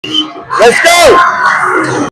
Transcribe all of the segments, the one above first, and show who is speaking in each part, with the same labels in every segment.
Speaker 1: Let's go!
Speaker 2: All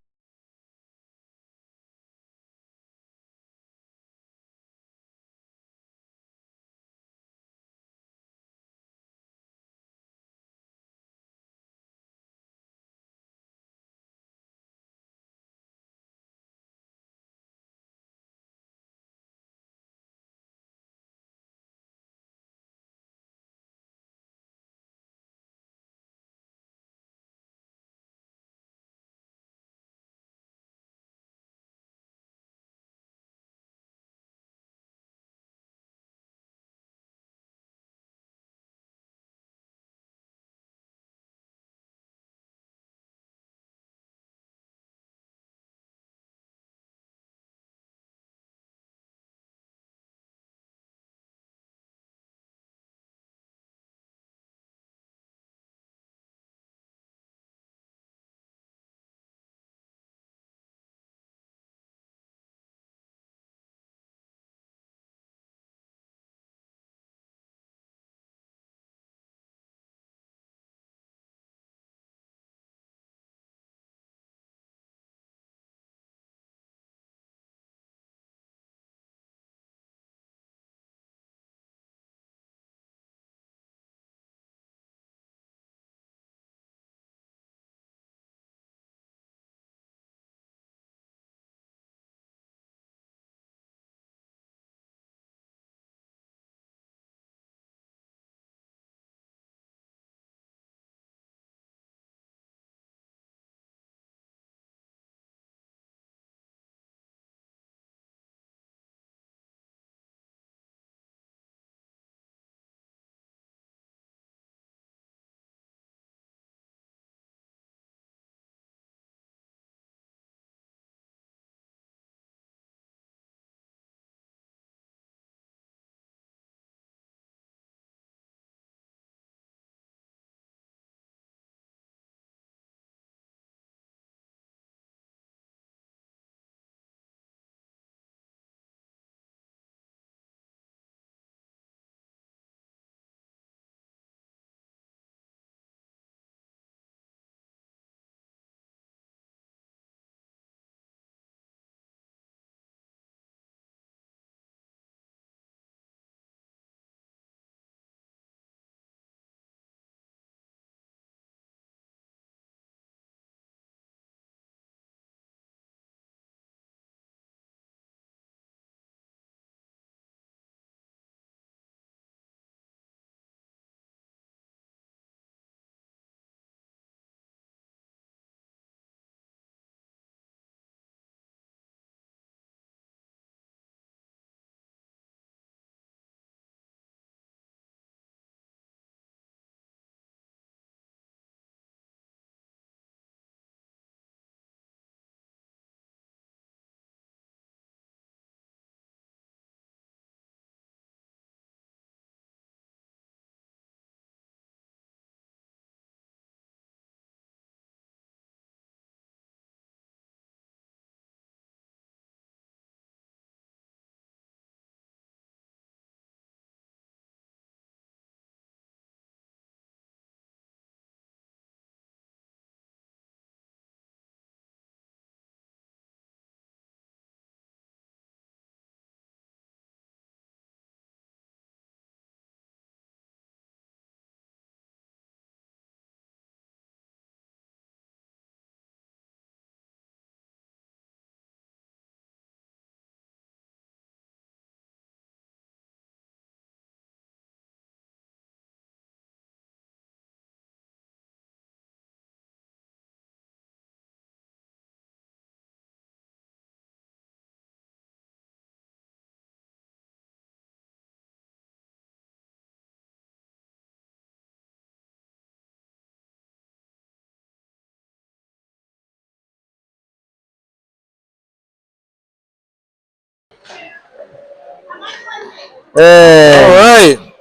Speaker 1: Hey,
Speaker 2: right.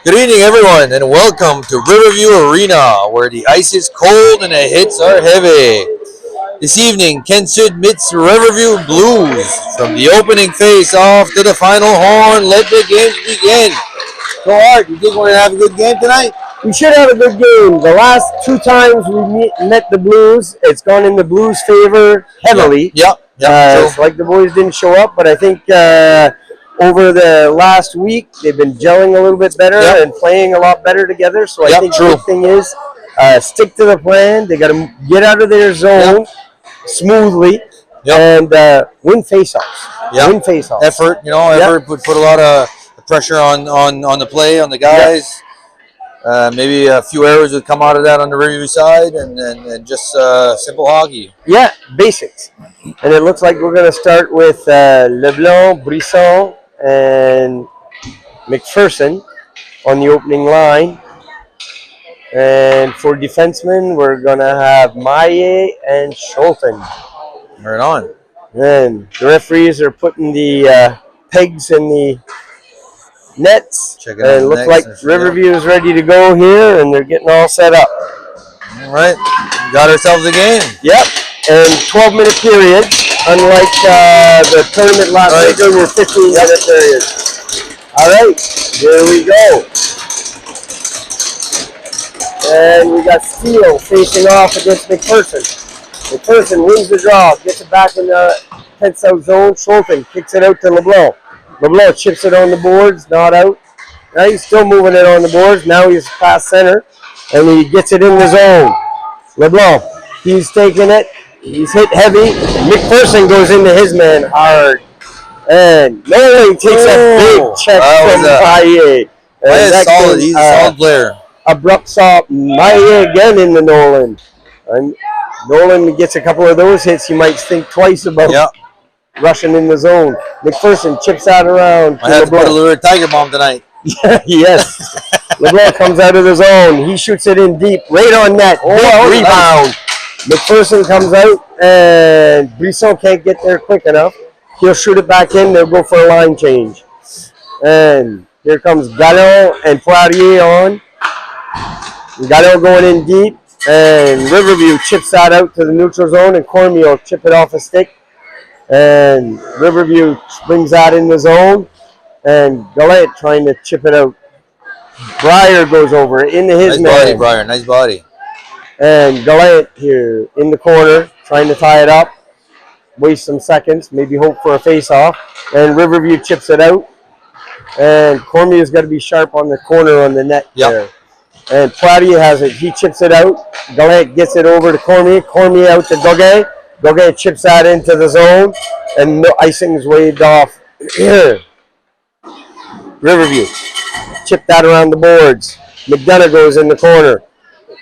Speaker 2: Good evening, everyone, and welcome to Riverview Arena, where the ice is cold and the hits are heavy. This evening, Kent Sud meets Riverview Blues. From the opening face-off to the final horn, let the games begin. So, Art, you think we're gonna have a good game tonight?
Speaker 1: We should have a good game. The last two times we met the Blues, it's gone in the Blues' favor heavily.
Speaker 2: True.
Speaker 1: It's like the boys didn't show up, but I think over the last week they've been gelling a little bit better and playing a lot better together. So I think the thing is stick to the plan. They got to get out of their zone smoothly and win face-offs. Win face-offs.
Speaker 2: Effort, effort would put a lot of pressure on the play, on the guys. Maybe a few errors would come out of that on the Riverview side, and just simple hockey.
Speaker 1: Yeah, basics. And it looks like we're going to start with Leblanc, Brisson, and McPherson on the opening line. And for defensemen, we're going to have Maillet and Schulten.
Speaker 2: Right on.
Speaker 1: And the referees are putting the pegs in the nets.
Speaker 2: Check
Speaker 1: and it looks like Riverview is ready to go here, and they're getting all set up.
Speaker 2: All right. Got ourselves a game.
Speaker 1: Yep. And 12-minute periods, unlike the tournament last week, there were 15-minute periods. All right. Here we go. And we got Steele facing off against McPherson. McPherson wins the draw, gets it back in the 10th south zone. Schulten kicks it out to LeBlanc. LeBlanc chips it on the boards, not out. Now he's still moving it on the boards. Now he's past center, and he gets it in the zone. LeBlanc, he's taking it. He's hit heavy. McPherson goes into his man hard. And Nolan takes a big check from Maillet.
Speaker 2: Solid. He's a solid player.
Speaker 1: Abrupt stop. Maillet again in the Nolan. And Nolan gets a couple of those hits. You might think twice about rushing in the zone. McPherson chips out around.
Speaker 2: I had to put a little Tiger Bomb tonight.
Speaker 1: Yes. LeBlanc comes out of the zone. He shoots it in deep. Right on net. Big rebound. McPherson comes out, and Brisson can't get there quick enough. He'll shoot it back in. They'll go for a line change. And here comes Gallon and Poirier on. Gallon going in deep. And Riverview chips that out to the neutral zone, and Cormier chip it off a stick. And Riverview brings that in the zone. And Gallant trying to chip it out. Breyer goes over into his man.
Speaker 2: Nice body, Breyer. Nice body.
Speaker 1: And Gallant here in the corner, trying to tie it up. Waste some seconds, maybe hope for a face-off. And Riverview chips it out. And Cormier's got to be sharp on the corner on the net there. And Poirier has it. He chips it out. Gallant gets it over to Cormier. Cormier out to Gauguin. Gauguin chips that into the zone. And no icing's waved off. Riverview. Chip that around the boards. McDonough goes in the corner.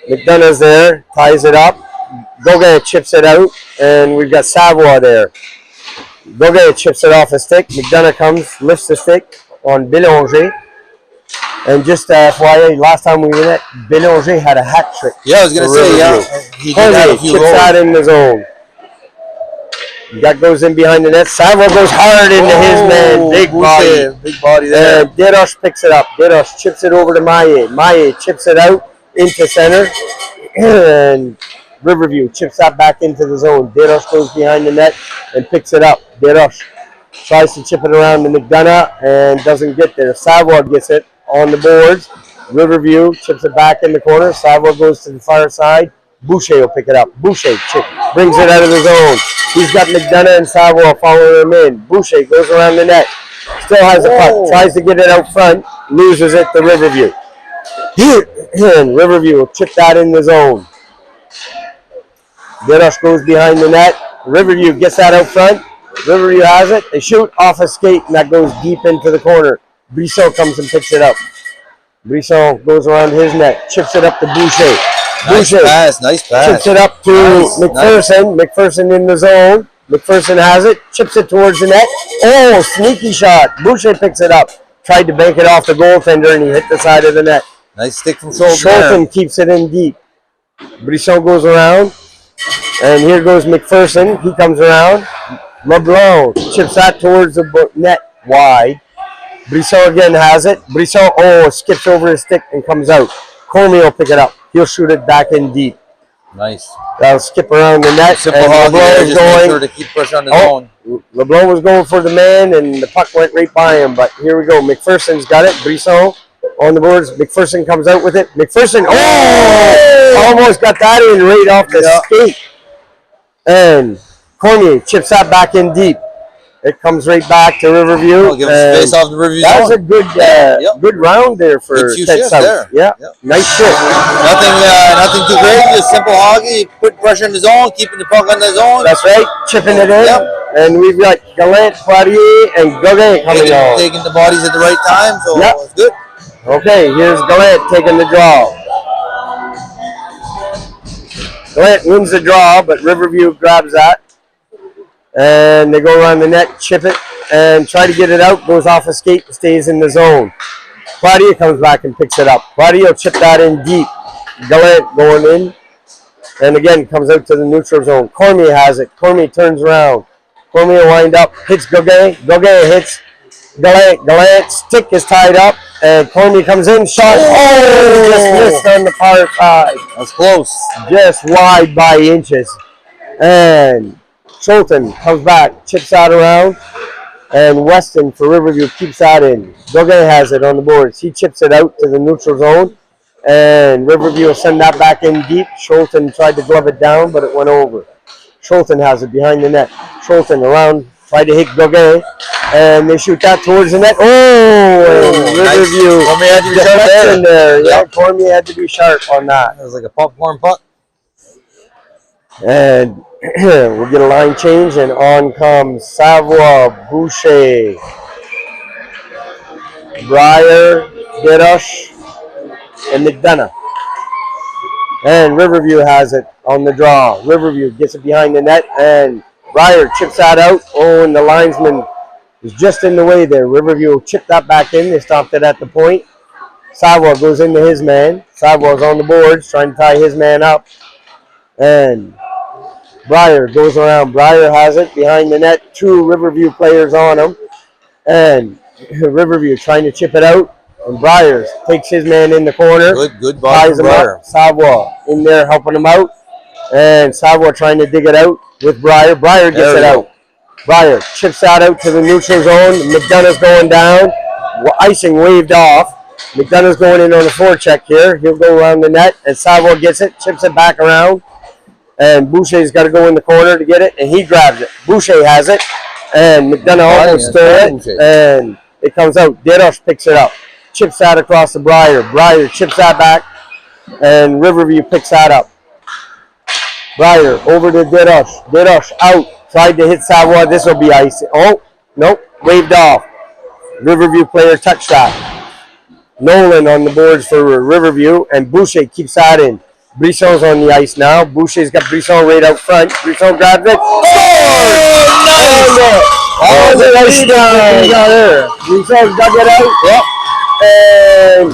Speaker 1: McDonough's there, ties it up. Gauguin chips it out, and we've got Savoie there. Gauguin chips it off a stick. McDonough comes, lifts the stick on Bélanger. And just FYI, last time we were in it, Bélanger had a hat trick.
Speaker 2: Yeah, I was going to say, he did have a few
Speaker 1: chips that in the zone. That goes in behind the net. Savoie goes hard into his man. Big body there. And Deroche picks it up. Deroche chips it over to Maillet. Maillet chips it out into center. And Riverview chips that back into the zone. Deroche goes behind the net and picks it up. Deroche tries to chip it around to McDonough and doesn't get there. Savoie gets it on the boards. Riverview chips it back in the corner. Savoie goes to the far side. Boucher will pick it up. Boucher brings it out of the zone. He's got McDonough and Savoie following him in. Boucher goes around the net. Still has the puck. Tries to get it out front. Loses it to Riverview. And Riverview will chip that in the zone. Deroche goes behind the net. Riverview gets that out front. Riverview has it. They shoot off a skate, and that goes deep into the corner. Brisson comes and picks it up. Brisson goes around his net. Chips it up to Boucher.
Speaker 2: Nice pass.
Speaker 1: Chips it up to McPherson. McPherson in the zone. McPherson has it. Chips it towards the net. Oh, sneaky shot. Boucher picks it up. Tried to bank it off the goaltender, and he hit the side of the net.
Speaker 2: Nice stick from Schulten.
Speaker 1: Schulten keeps it in deep. Brisson goes around. And here goes McPherson. He comes around. LeBlanc chips that towards the net wide. Brisson again has it. Brisson, skips over his stick and comes out. Cormier will pick it up. He'll shoot it back in deep.
Speaker 2: Nice.
Speaker 1: That'll skip around the net.
Speaker 2: Simple hog there, just make sure to keep pressure on the zone.
Speaker 1: LeBlanc was going for the man, and the puck went right by him. But here we go. McPherson's got it. Brisson. on the boards. McPherson comes out with it. McPherson, almost got that in right off the skate. And Cormier chips that back in deep. It comes right back to Riverview.
Speaker 2: Give us space off the Riverview.
Speaker 1: That was a good good round there for Ted South.
Speaker 2: There.
Speaker 1: Yeah, nice shift.
Speaker 2: Nothing too crazy, just simple hockey. Put pressure in the zone, keeping the puck on the zone.
Speaker 1: That's right, chipping it in. Yep. And we've got Gallant, Poirier, and Gauguin coming on.
Speaker 2: Taking the bodies at the right time, so it's good.
Speaker 1: Okay, here's Gallant taking the draw. Gallant wins the draw, but Riverview grabs that. And they go around the net, chip it, and try to get it out. Goes off a skate, stays in the zone. Claudia comes back and picks it up. Claudia will chip that in deep. Gallant going in. And again, comes out to the neutral zone. Cormier has it. Cormier turns around. Cormier wind up, hits Gauguin. Gauguin hits Gallant. Gallant's stick is tied up. And Cormier comes in, shot. Just missed on the far side.
Speaker 2: That's close.
Speaker 1: Just wide by inches. And Schulten comes back, chips that around, and Weston for Riverview keeps that in. Gauguin has it on the boards. He chips it out to the neutral zone, and Riverview will send that back in deep. Schulten tried to glove it down, but it went over. Schulten has it behind the net. Schulten around, tried to hit Gauguin, and they shoot that towards the net. Riverview.
Speaker 2: Cormier had to be sharp
Speaker 1: there. Yeah, Cormier had to be sharp on that.
Speaker 2: It was like a popcorn puck.
Speaker 1: And we'll get a line change, and on comes Savoie, Boucher, Breyer, Deroche, and McDonough. And Riverview has it on the draw. Riverview gets it behind the net, and Breyer chips that out. And the linesman is just in the way there. Riverview chipped that back in. They stopped it at the point. Savoie goes into his man. Savoie's on the boards, trying to tie his man up. And Breyer goes around. Breyer has it behind the net. Two Riverview players on him. And Riverview trying to chip it out. And Breyer takes his man in the corner.
Speaker 2: Good ball.
Speaker 1: Ties him up. Savoie in there helping him out. And Savoie trying to dig it out with Breyer. Breyer gets it out. Breyer chips that out to the neutral zone. McDonough's going down. Icing waved off. McDonough's going in on the forecheck here. He'll go around the net. And Savoie gets it. Chips it back around. And Boucher's got to go in the corner to get it, and he grabs it. Boucher has it, and McDonough almost stole it, and it comes out. Deroche picks it up, chips that across the Breyer. Breyer chips that back, and Riverview picks that up. Breyer over to Deroche. Deroche out, tried to hit Savoie. This will be icy. Oh, nope, waved off. Riverview player touched that. Nolan on the boards for Riverview, and Boucher keeps that in. Brisson's on the ice now. Boucher's got Brisson right out front. Brisson grabs it. Oh, the ice down. Brisson dug it out. Yep. And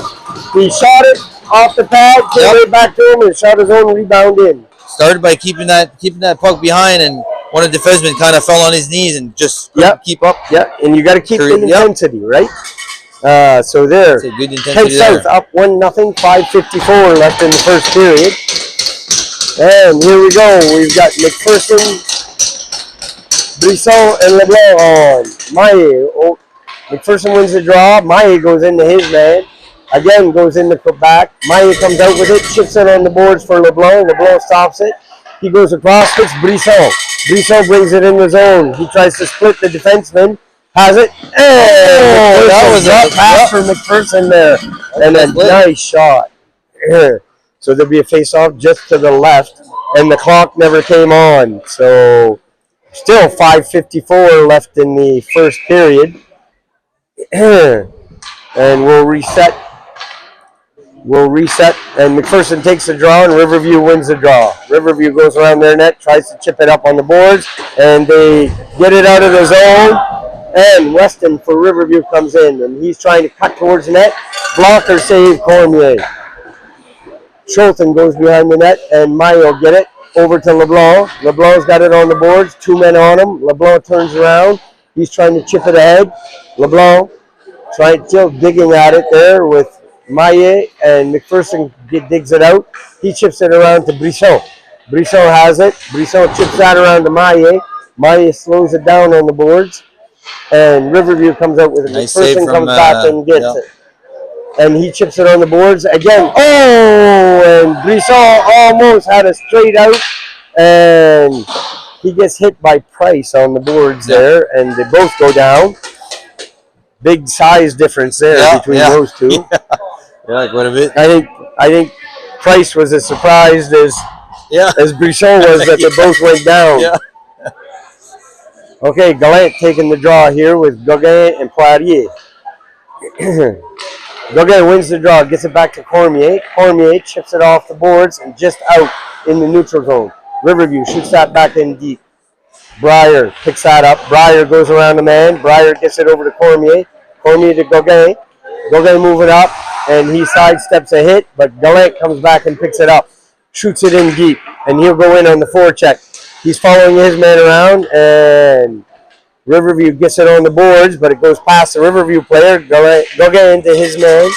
Speaker 1: he shot it off the pad, came right back to him, and shot his own rebound in.
Speaker 2: Started by keeping that puck behind, and one of the defensemen kind of fell on his knees and just couldn't keep up.
Speaker 1: Yeah, and you got to keep the intensity, right? So there, Kent South up 1-0, 5:54 left in the first period. And here we go. We've got McPherson, Brisson, and LeBlanc on. Maillet. Oh, McPherson wins the draw. Maillet goes into his man. Again, goes into back. Maillet comes out with it, chips it on the boards for LeBlanc. LeBlanc stops it. He goes across, hits Brisson. Brisson brings it in the zone. He tries to split the defenseman. Has it. And that was a pass for McPherson there. And a nice shot. So there'll be a face-off just to the left. And the clock never came on. So still 5:54 left in the first period. And we'll reset. And McPherson takes the draw, and Riverview wins the draw. Riverview goes around their net, tries to chip it up on the boards, and they get it out of the zone. And Weston for Riverview comes in, and he's trying to cut towards the net. Blocker save, Cormier. Schulten goes behind the net, and Maillet will get it over to LeBlanc. LeBlanc's got it on the boards, 2 men on him. LeBlanc turns around. He's trying to chip it ahead. LeBlanc still digging at it there with Maillet, and McPherson digs it out. He chips it around to Brisson. Brisson has it. Brisson chips that around to Maillet. Maillet slows it down on the boards. And Riverview comes out with it.
Speaker 2: Nice
Speaker 1: McPherson comes back and gets it. and he chips it on the boards again. Oh, and Brisson almost had a straight out, and he gets hit by Price on the boards there, and they both go down. Big size difference there between those two.
Speaker 2: Yeah, quite a bit.
Speaker 1: I think Price was as surprised as Brisson was that they both went down.
Speaker 2: Yeah.
Speaker 1: Okay, Gallant taking the draw here with Gauguin and Poirier. Gauguin wins the draw, gets it back to Cormier. Cormier chips it off the boards and just out in the neutral zone. Riverview shoots that back in deep. Breyer picks that up. Breyer goes around the man. Breyer gets it over to Cormier. Cormier to Gauguin. Gauguin moving up, and he sidesteps a hit, but Gallant comes back and picks it up. Shoots it in deep, and he'll go in on the forecheck. He's following his man around, and Riverview gets it on the boards, but it goes past the Riverview player. Gauguin to his man.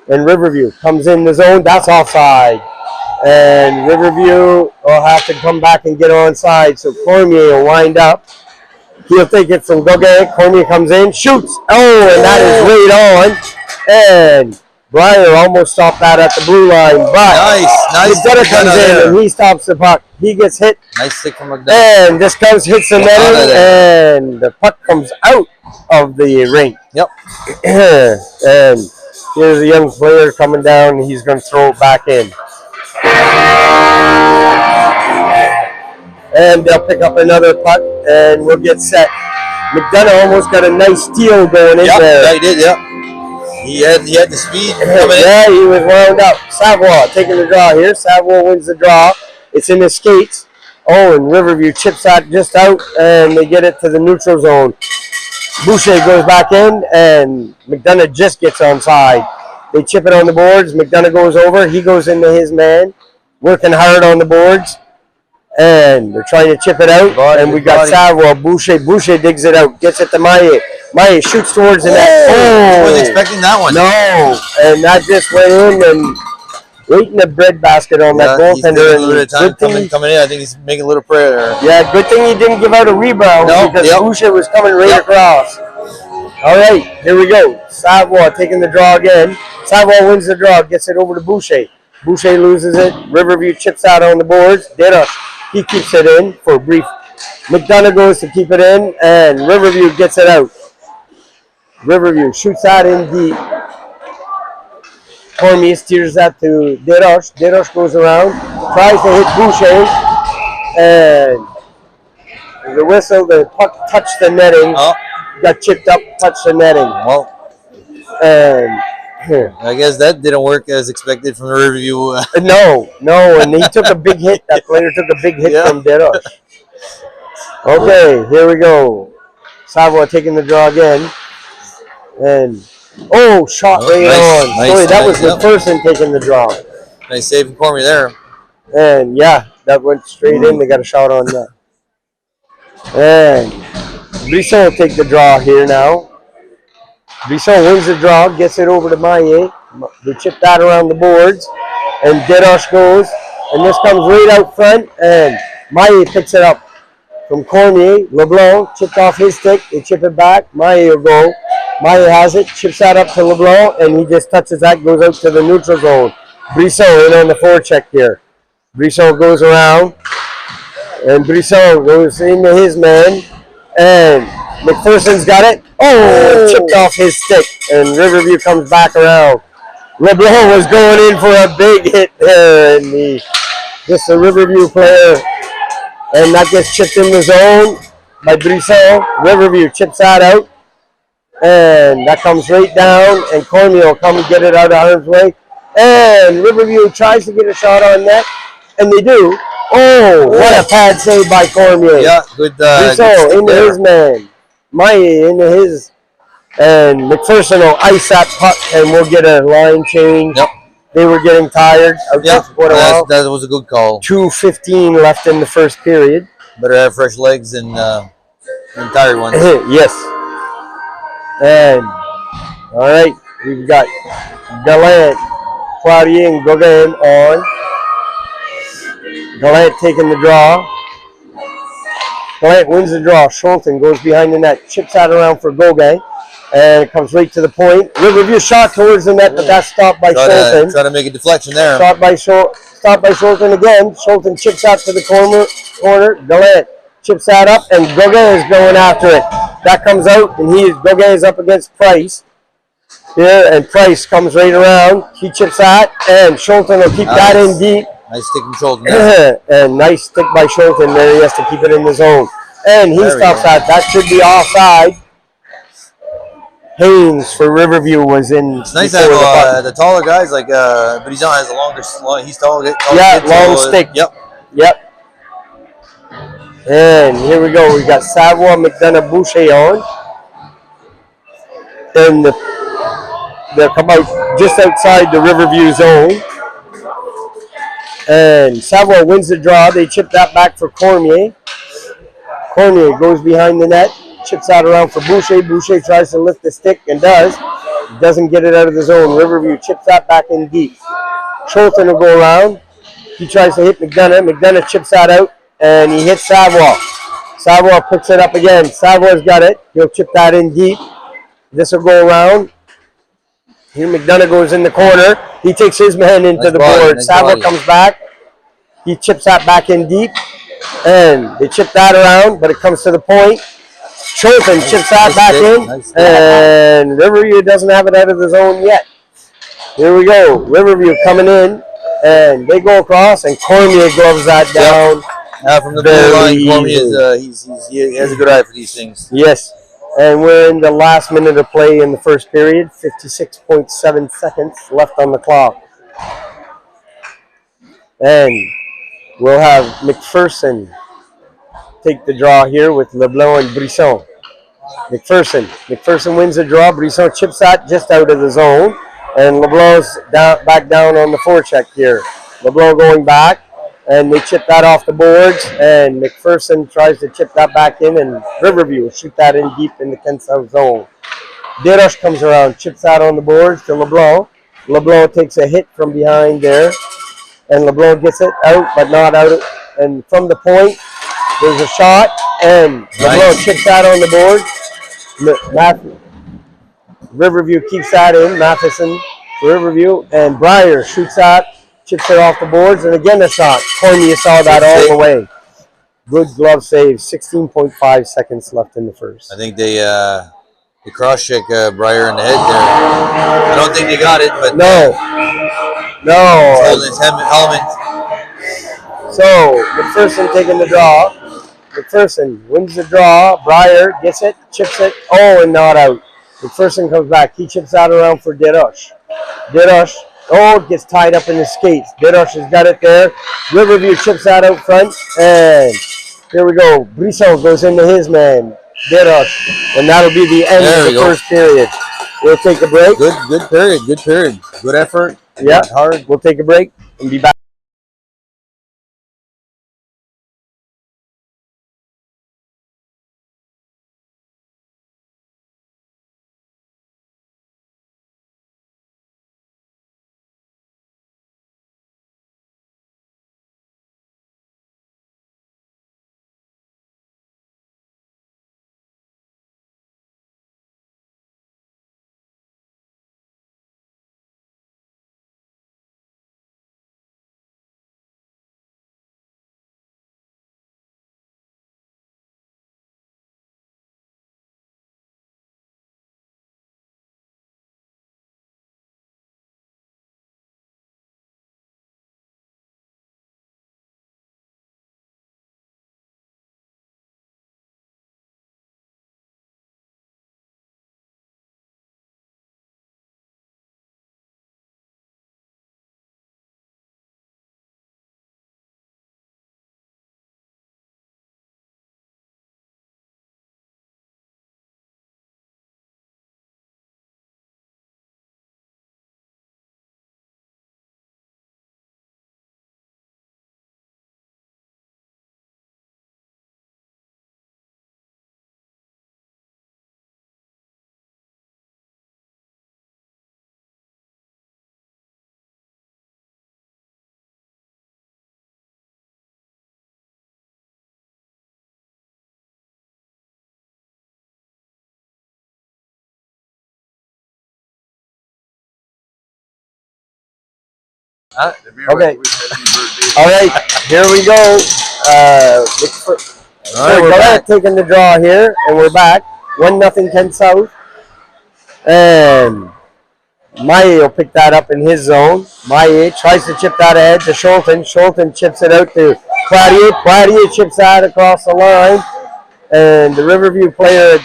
Speaker 1: And Riverview comes in the zone. That's offside. And Riverview will have to come back and get onside. So Cormier will wind up. He'll take it from Gauguin. Cormier comes in, shoots. Oh, and that is right on. And Breyer almost stopped that at the blue line. But
Speaker 2: nice.
Speaker 1: McDonough comes in and he stops the puck. He gets hit.
Speaker 2: Nice stick from McDonough.
Speaker 1: And this hits the netting, and the puck comes out of the rink.
Speaker 2: Yep.
Speaker 1: And here's a young player coming down, and he's going to throw it back in. And they'll pick up another puck, and we'll get set. McDonough almost got a nice steal going in there.
Speaker 2: Yeah, he did, He had the speed coming in.
Speaker 1: Yeah, he was wound up. Savoie taking the draw here. Savoie wins the draw. It's in his skates. Oh, and Riverview chips that just out, and they get it to the neutral zone. Boucher goes back in, and McDonough just gets onside. They chip it on the boards. McDonough goes over. He goes into his man, working hard on the boards. And they're trying to chip it out. And we got Savoie. Boucher digs it out. Gets it to Maillet. Maillet shoots towards the net.
Speaker 2: I wasn't expecting that one.
Speaker 1: No. And that just went in and right in the breadbasket on that goaltender.
Speaker 2: A little bit of time coming in. I think he's making a little prayer.
Speaker 1: Yeah, good thing he didn't give out a rebound because Boucher was coming right across. All right, here we go. Savoie taking the draw again. Savoie wins the draw. Gets it over to Boucher. Boucher loses it. Riverview chips out on the boards. Deros. He keeps it in for a brief. McDonough goes to keep it in, and Riverview gets it out. Riverview shoots that in deep. Cormier steers that to Deros. Deros goes around, tries to hit Boucher, and the whistle, the puck touched the netting, got chipped up, touched the netting.
Speaker 2: Well,
Speaker 1: and
Speaker 2: I guess that didn't work as expected from the Riverview.
Speaker 1: No, and he took a big hit. That player took a big hit from Deros. Okay, here we go. Savoie taking the draw again. And, shot right on.
Speaker 2: Nice,
Speaker 1: Sorry, that was McPherson taking the draw.
Speaker 2: Nice save from Cormier there.
Speaker 1: And, yeah, that went straight in. They got a shot on that. And Brisson will take the draw here now. Brisson wins the draw, gets it over to Maillet. They chip that around the boards. And Deros goes. And this comes right out front. And Maillet picks it up from Cormier. LeBlanc chipped off his stick. They chip it back. Maillet will go. Maillet has it. Chips that up to LeBlanc. And he just touches that. Goes out to the neutral zone. Brisson in on the forecheck here. Brisson goes around. And Brisson goes into his man. And McPherson's got it. Chipped off his stick. And Riverview comes back around. LeBlanc was going in for a big hit there. And just a Riverview player. And that gets chipped in the zone by Brisson. Riverview chips that out. And that comes right down. And Cormier will come and get it out of harm's way. And Riverview tries to get a shot on net. And they do. What a pad save by Cormier.
Speaker 2: Yeah, good.
Speaker 1: Brisson into his man. Maillet into his. And McPherson will ice that puck and we'll get a line change.
Speaker 2: Yep.
Speaker 1: They were getting tired.
Speaker 2: That was a good call.
Speaker 1: 2:15 left in the first period.
Speaker 2: Better have fresh legs than tired ones.
Speaker 1: Yes. And, all right, we've got Gallant, Poirier, and Gauguin on. Gallant taking the draw. Gallant wins the draw. Schulten goes behind the net, chips that around for Gauguin. and it comes right to the point. Riverview shot towards the net, but that's stopped by Schulten.
Speaker 2: Try to make a deflection there.
Speaker 1: Stopped by Schulten again. Schulten chips out to the corner. Gallant chips that up, and Gauguin is going after it. That comes out, and Gauguin is up against Price here, and Price comes right around. He chips that, and Schulten will keep that in deep.
Speaker 2: Nice stick from Schulten.
Speaker 1: And nice stick by Schulten there. He has to keep it in the zone. And he stops that. That should be offside. Haynes for Riverview was in.
Speaker 2: It's nice to have the taller guys like Brisson has a longer. He's tall.
Speaker 1: Yeah, long stick. Yep. And here we go. We got Savoie, McDonough, Boucher on. And they'll come out just outside the Riverview zone. And Savoie wins the draw. They chip that back for Cormier. Cormier goes behind the net, chips out around for Boucher. Boucher tries to lift the stick and does. Doesn't get it out of the zone. Riverview chips that back in deep. Schulten will go around. He tries to hit McDonough. McDonough chips that out, and he hits Savoie. Savoie picks it up again. Savoie's got it. He'll chip that in deep. This will go around. Here McDonough goes in the corner. He takes his man into the board. Savoie comes back. He chips that back in deep. And they chip that around, but it comes to the point. Schulten chips that back in. And Riverview doesn't have it out of the zone yet. Here we go. Riverview coming in. And they go across, and Cormier gloves that down.
Speaker 2: From the blue line, Cormier he has a good eye for these things.
Speaker 1: Yes. And we're in the last minute of play in the first period. 56.7 seconds left on the clock. And we'll have McPherson take the draw here with LeBlanc and Brisson. McPherson wins the draw. Brisson chips that just out of the zone. And LeBlanc's back down on the forecheck here. LeBlanc going back. And they chip that off the boards. And McPherson tries to chip that back in. And Riverview will shoot that in deep in the Kent South zone. Desroches comes around, chips that on the boards to LeBlanc. LeBlanc takes a hit from behind there. And LeBlanc gets it out, but not out. And from the point, there's a shot, and LeBlanc chips that on the board. Riverview keeps that in. Matheson for Riverview, and Breyer shoots that, chips it off the boards, and again a shot. Cormier saw that all the way. Good glove save. 16.5 seconds left in the first.
Speaker 2: I think they cross-check Breyer in the head there. I don't think they got it, but
Speaker 1: no.
Speaker 2: He's holding his helmet.
Speaker 1: So McPherson taking the draw. McPherson wins the draw. Breyer gets it, chips it. Oh, and not out. McPherson comes back. He chips out around for Desroches. Desroches, gets tied up in the skates. Desroches has got it there. Riverview chips that out front. And here we go. Brisson goes into his man, Desroches. And that'll be the end of the first period. We'll take a break.
Speaker 2: Good period. Good effort.
Speaker 1: Yeah, hard. We'll take a break and be back. Okay. All right, here we go.
Speaker 2: All right, we're back.
Speaker 1: Taking the draw here, and we're back. 1-0 Kent South. And Maye will pick that up in his zone. Maye tries to chip that ahead to Schulten. Schulten chips it out to Poirier. Poirier chips that across the line. And the Riverview player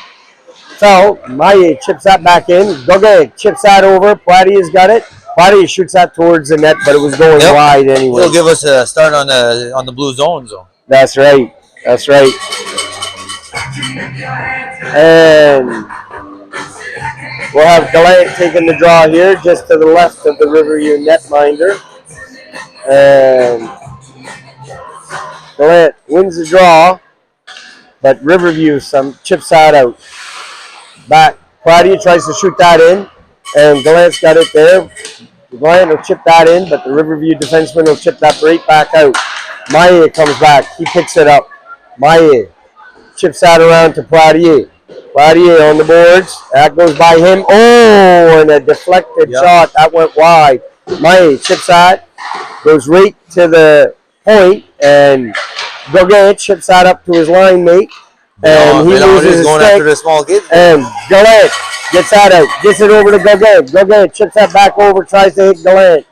Speaker 1: fell. Maye chips that back in. Gauguin chips that over. Poirier's got it. Poirier shoots that towards the net, but it was going wide anyway.
Speaker 2: He'll give us a start on the blue zone zone.
Speaker 1: That's right. That's right. And we'll have Gallant taking the draw here, just to the left of the Riverview netminder. And Gallant wins the draw, but Riverview chips that out. Back. Poirier tries to shoot that in, and Gallant's got it there. Gallant will chip that in, but the Riverview defenseman will chip that right back out. Maye comes back. He picks it up. Maye chips that around to Poirier. Poirier on the boards. That goes by him. Oh, and a deflected shot. That went wide. Maye chips that. Goes right to the point, and Gauguin chips that up to his line mate. And he loses his
Speaker 2: going
Speaker 1: stick.
Speaker 2: after the small kid.
Speaker 1: And Gallant gets that out. Gets it over to Gauguin. Gauguin chips that back over. Tries to hit Gallant.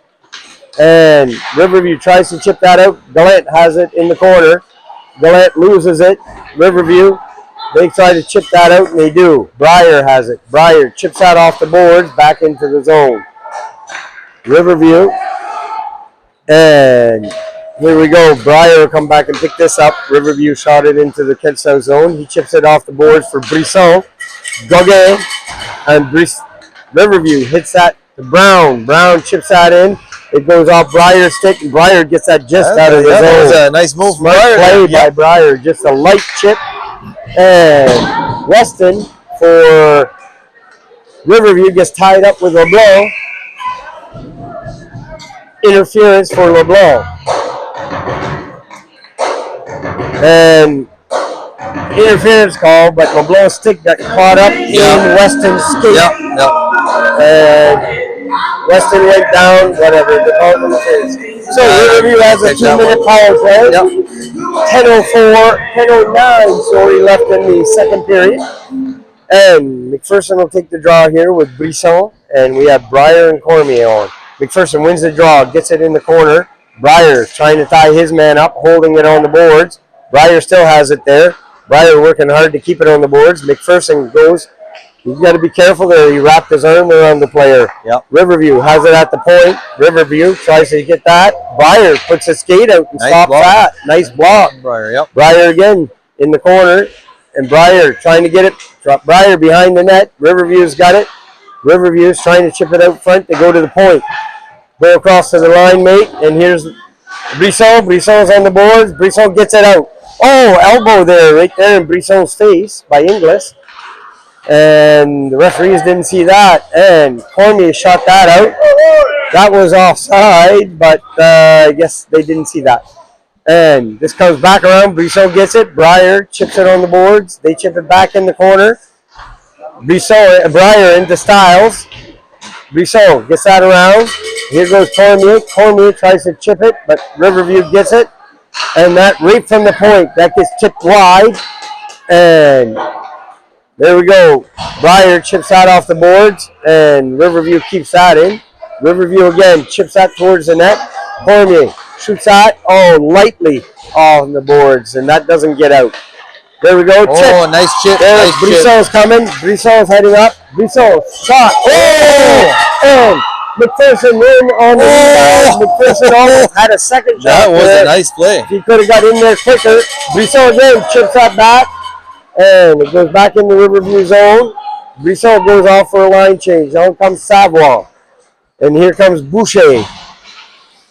Speaker 1: And Riverview tries to chip that out. Gallant has it in the corner. Gallant loses it. Riverview, they try to chip that out, and they do. Breyer has it. Breyer chips that off the boards back into the zone. Riverview. And here we go. Breyer will come back and pick this up. Riverview shot it into the Kent South zone. He chips it off the boards for Brisson. Gauguin. And Riverview hits that to Brown. Brown chips that in. It goes off Breyer's stick, and Breyer gets that just out of the zone.
Speaker 2: That was a nice move.
Speaker 1: Smart play by Breyer. Just a light chip. And Weston for Riverview gets tied up with LeBlanc. Interference for LeBlanc. And interference call, but LeBlanc's stick got caught up in Weston's skate. And Weston went down, whatever, the call interference. So Riverview has a 2-minute power play. 10:09, sorry, left in the second period. And McPherson will take the draw here with Brisson, and we have Breyer and Cormier on. McPherson wins the draw, gets it in the corner. Breyer trying to tie his man up, holding it on the boards. Breyer still has it there. Breyer working hard to keep it on the boards. McPherson goes. You've got to be careful there. He wrapped his arm around the player. Riverview has it at the point. Riverview tries to get that. Breyer puts his skate out and stops that. Nice block. Breyer again in the corner. And Breyer trying to get it. Breyer behind the net. Riverview's got it. Riverview's trying to chip it out front. They go to the point. Go across to the line, mate. And here's Brisson. Brisson's on the boards. Brisson gets it out. Oh, elbow there, right there in Brisson's face by Inglis. And the referees didn't see that. And Cormier shot that out. That was offside, but I guess they didn't see that. And this comes back around. Brisson gets it. Breyer chips it on the boards. They chip it back in the corner. Breyer into Styles. Brisson gets that around. Here goes Cormier. Cormier tries to chip it, but Riverview gets it. And that right from the point, that gets tipped wide. And there we go. Breyer chips that off the boards, and Riverview keeps that in. Riverview again chips that towards the net. Cormier shoots that, lightly on the boards, and that doesn't get out. There we go. Chip.
Speaker 2: Oh, nice chip.
Speaker 1: There's Brisson's coming. Brisson's heading up. Brisson shot. Oh! And McPherson in on the rebound. McPherson almost had a second shot.
Speaker 2: That was a nice play.
Speaker 1: He could have got in there quicker. Brisson again chips that back. And it goes back in the Riverview zone. Brisson goes off for a line change. Down comes Savoie. And here comes Boucher.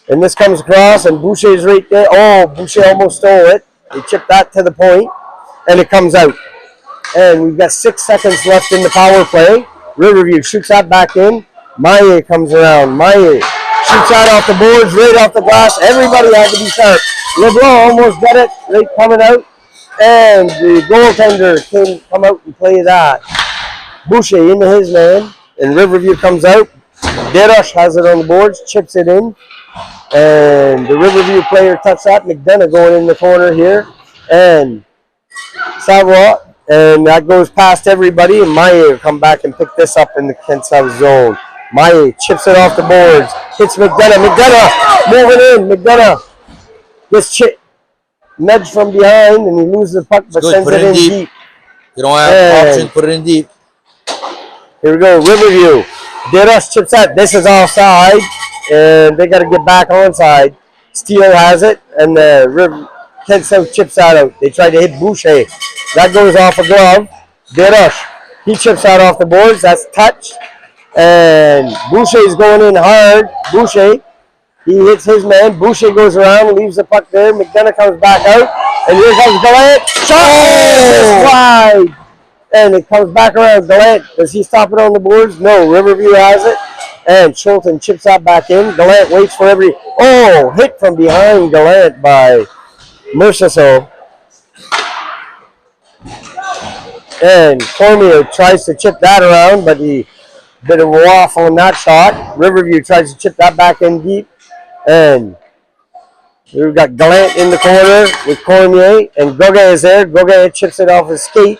Speaker 1: And this comes across, and Boucher's right there. Oh, Boucher almost stole it. He chipped that to the point, and it comes out. And we've got 6 seconds left in the power play. Riverview shoots that back in. Maye comes around. Maye shoots that off the boards, right off the glass. Everybody had to be sharp. LeBlanc almost got it, right coming out. And the goaltender can come out and play that. Boucher into his man, and Riverview comes out. Deroche has it on the boards, chips it in. And the Riverview player touched that. McDonough going in the corner here. And Savoie. And that goes past everybody. And Maye will come back and pick this up in the Kent South zone. Maye chips it off the boards. Hits McDonough. McDonough moving in. McDonough gets nudged from behind. And he loses the puck but sends it in deep.
Speaker 2: You don't have option, put it in deep.
Speaker 1: Here we go. Riverview. Deros chips out. This is offside. And they got to get back onside. Steele has it. And Kent South chips that out. They tried to hit Boucher. That goes off a glove. Deros. He chips out off the boards. That's touched. And Boucher's going in hard. Boucher. He hits his man. Boucher goes around, leaves the puck there. McDonough comes back out. And here comes Gallant. Shot! Wide. And it comes back around. Gallant. Does he stop it on the boards? No. Riverview has it. And Schulten chips that back in. Gallant waits for every... Oh! Hit from behind Gallant by Merciso. And Cormier tries to chip that around, but he did a waffle on that shot. Riverview tries to chip that back in deep. And we've got Gallant in the corner with Cormier. And Gauguin is there. Gauguin chips it off his skate.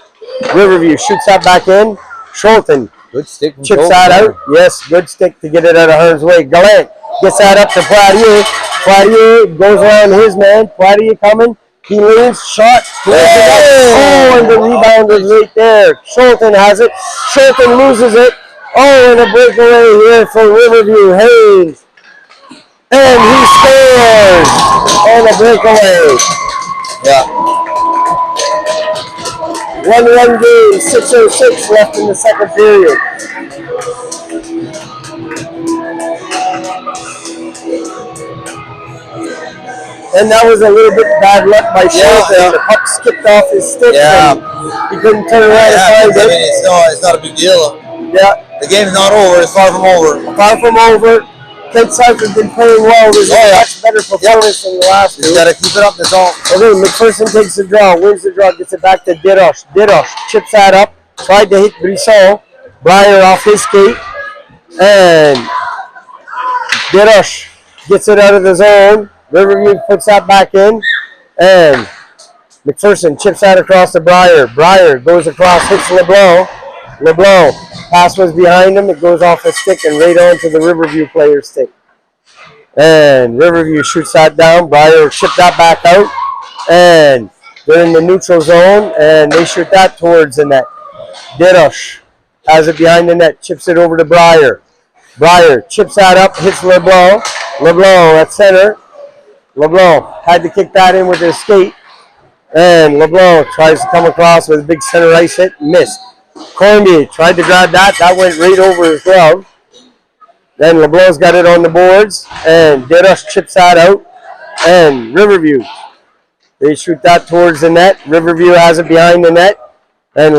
Speaker 1: Riverview shoots that back in. Schulten
Speaker 2: good stick
Speaker 1: chips that out. Yes, good stick to get it out of harm's way. Gallant gets that up to Poirier. Poirier goes around his man. Poirier coming. He leans, shot. Oh, and the rebound is right there. Schulten has it. Schulten loses it. Oh, and a breakaway here for Riverview. Hayes. And he scores on a breakaway.
Speaker 2: Yeah.
Speaker 1: 1-1 game, 6:06 left in the second period. And that was a little bit bad luck by Schulten.
Speaker 2: Yeah.
Speaker 1: The puck skipped off his stick.
Speaker 2: Yeah.
Speaker 1: And he couldn't turn around and find it.
Speaker 2: I mean, it's not a big deal.
Speaker 1: Yeah.
Speaker 2: The game's not over. It's far from over.
Speaker 1: Far from over. Kent South has been playing well. This is a much better performance than the last two.
Speaker 2: You gotta keep it up, that's all.
Speaker 1: Okay, McPherson takes the draw, wins the draw, gets it back to Deros. Deros chips that up, tried to hit Brisson. Breyer off his skate. And Deros gets it out of the zone. Riverview puts that back in. And McPherson chips that across to Breyer. Breyer goes across, hits LeBlanc. LeBlanc. Pass was behind him. It goes off his stick and right onto the Riverview player's stick. And Riverview shoots that down. Breyer chipped that back out. And they're in the neutral zone. And they shoot that towards the net. Deros has it behind the net. Chips it over to Breyer. Breyer chips that up. Hits LeBlanc. LeBlanc at center. LeBlanc had to kick that in with his skate. And LeBlanc tries to come across with a big center ice hit. Missed. Cormier tried to grab that. That went right over his glove. Then LeBlanc's got it on the boards. And Deros chips that out. And Riverview. They shoot that towards the net. Riverview has it behind the net. And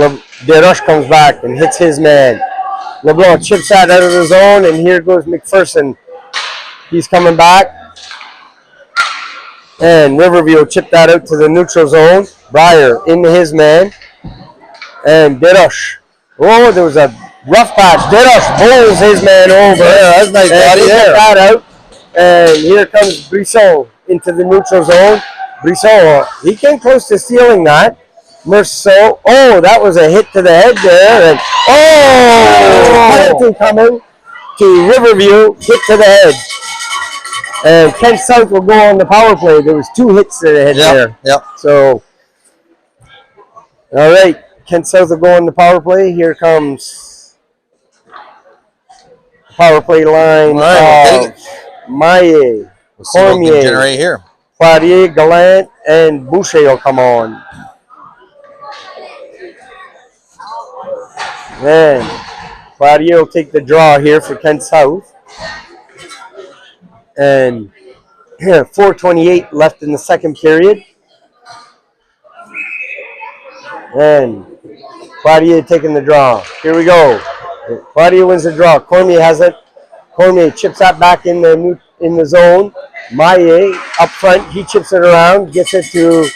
Speaker 1: Deros comes back and hits his man. LeBlanc chips that out of the zone. And here goes McPherson. He's coming back. And Riverview chipped that out to the neutral zone. Breyer into his man. And Deros. Oh, there was a rough patch. Deros bowls his man over.
Speaker 2: Yeah, that's nice body there.
Speaker 1: That out. And here comes Brisson into the neutral zone. Brisson, he came close to stealing that. Merceau. Oh, that was a hit to the head there. And penalty coming to Riverview. Hit to the head. And Kent South will go on the power play. There was 2 hits to the head there.
Speaker 2: Yep.
Speaker 1: So, all right. Kent South will go on the power play. Here comes the power play line.
Speaker 2: Right,
Speaker 1: Maye,
Speaker 2: Cormier, generate here.
Speaker 1: Poirier, Gallant, and Boucher will come on. Then Poirier will take the draw here for Kent South. And 4:28 left in the second period. And Poirier taking the draw. Here we go. Poirier wins the draw. Cormier has it. Cormier chips that back in the zone. Maye up front. He chips it around. Gets it to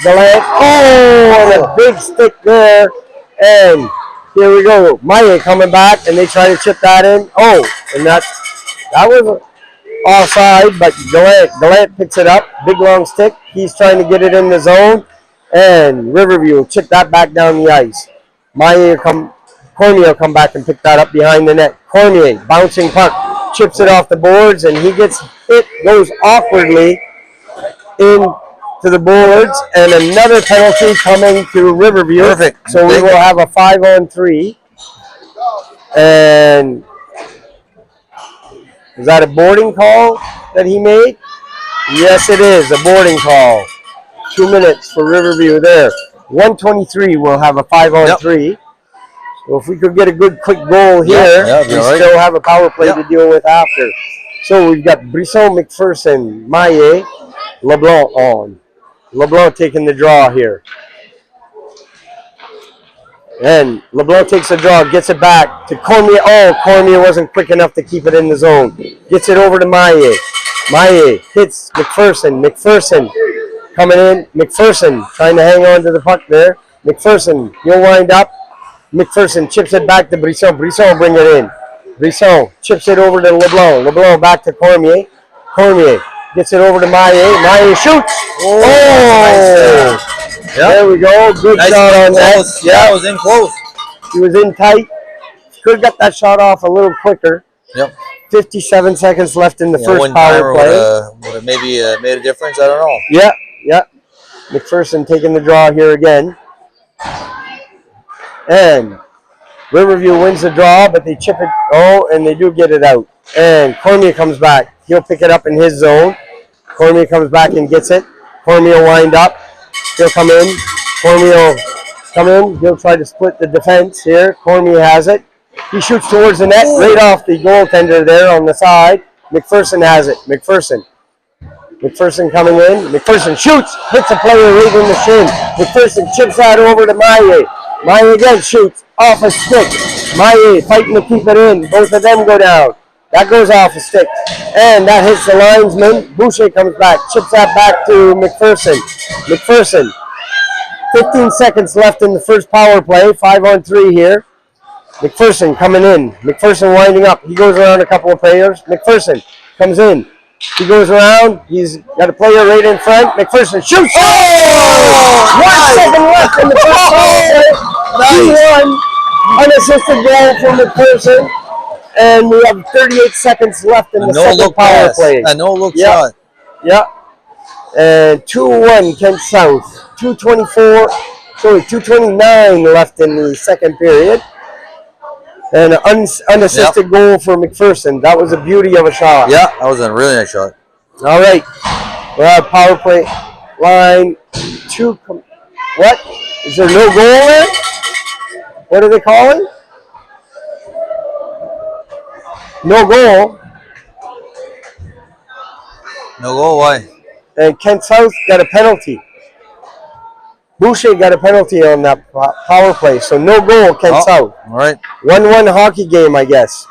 Speaker 1: Gallant. Oh, and a big stick there. And here we go. Maye coming back, and they try to chip that in. Oh, and that was offside, but Gallant picks it up. Big long stick. He's trying to get it in the zone. And Riverview will chip that back down the ice. Cormier will come back and pick that up behind the net. Cormier, bouncing puck, chips it off the boards, and he gets hit, goes awkwardly into the boards, and another penalty coming to Riverview.
Speaker 2: Perfect.
Speaker 1: So we will have a 5-on-3. And is that a boarding call that he made? Yes, it is a boarding call. 2 minutes for Riverview there. 1:23 we'll have a 5-on-3. Yep. So if we could get a good quick goal here, we still have a power play to deal with after. So we've got Brisson, McPherson, Maillet, LeBlanc on. LeBlanc taking the draw here. And LeBlanc takes a draw, gets it back to Cormier. Oh, Cormier wasn't quick enough to keep it in the zone. Gets it over to Maillet. Maillet hits McPherson. McPherson coming in. McPherson trying to hang on to the puck there. McPherson, he'll wind up. McPherson chips it back to Brisson. Brisson will bring it in. Brisson chips it over to LeBlanc. LeBlanc back to Cormier. Cormier gets it over to Maillet. Maillet shoots. Oh! Yep. There we go. Good shot on that.
Speaker 2: Yeah, it was in close.
Speaker 1: He was in tight. Could have got that shot off a little quicker.
Speaker 2: Yep.
Speaker 1: 57 seconds left in the first power play.
Speaker 2: Would have maybe made a difference. I don't know.
Speaker 1: Yeah. McPherson taking the draw here again. And Riverview wins the draw, but they chip it. Oh, and they do get it out. And Cormier comes back. He'll pick it up in his zone. Cormier comes back and gets it. Cormier will wind up. He'll come in. Cormier will come in. He'll try to split the defense here. Cormier has it. He shoots towards the net, right off the goaltender there on the side. McPherson has it. McPherson coming in. McPherson shoots. Hits a player right in the shin. McPherson chips that over to Maillet. Maillet again shoots off a stick. Maillet fighting to keep it in. Both of them go down. That goes off a stick. And that hits the linesman. Boucher comes back. Chips that back to McPherson. McPherson. 15 seconds left in the first power play. 5-on-3 here. McPherson coming in. McPherson winding up. He goes around a couple of players. McPherson comes in. He goes around. He's got a player right in front. McPherson shoots. Oh! 1 second left in the first power play. 2-1. Unassisted goal from McPherson. And we have 38 seconds left in the second power play.
Speaker 2: A no-look shot.
Speaker 1: Yeah. And 2-1 Kent South. 2:29 left in the second period. And an unassisted goal for McPherson. That was a beauty of a shot.
Speaker 2: Yeah, that was a really nice shot.
Speaker 1: All right. We have power play line 2. What? Is there no goal there? What are they calling? No goal.
Speaker 2: No goal, why?
Speaker 1: And Kent South got a penalty. Boucher got a penalty on that power play, so no goal, Kent South.
Speaker 2: All right.
Speaker 1: 1-1 hockey game, I guess.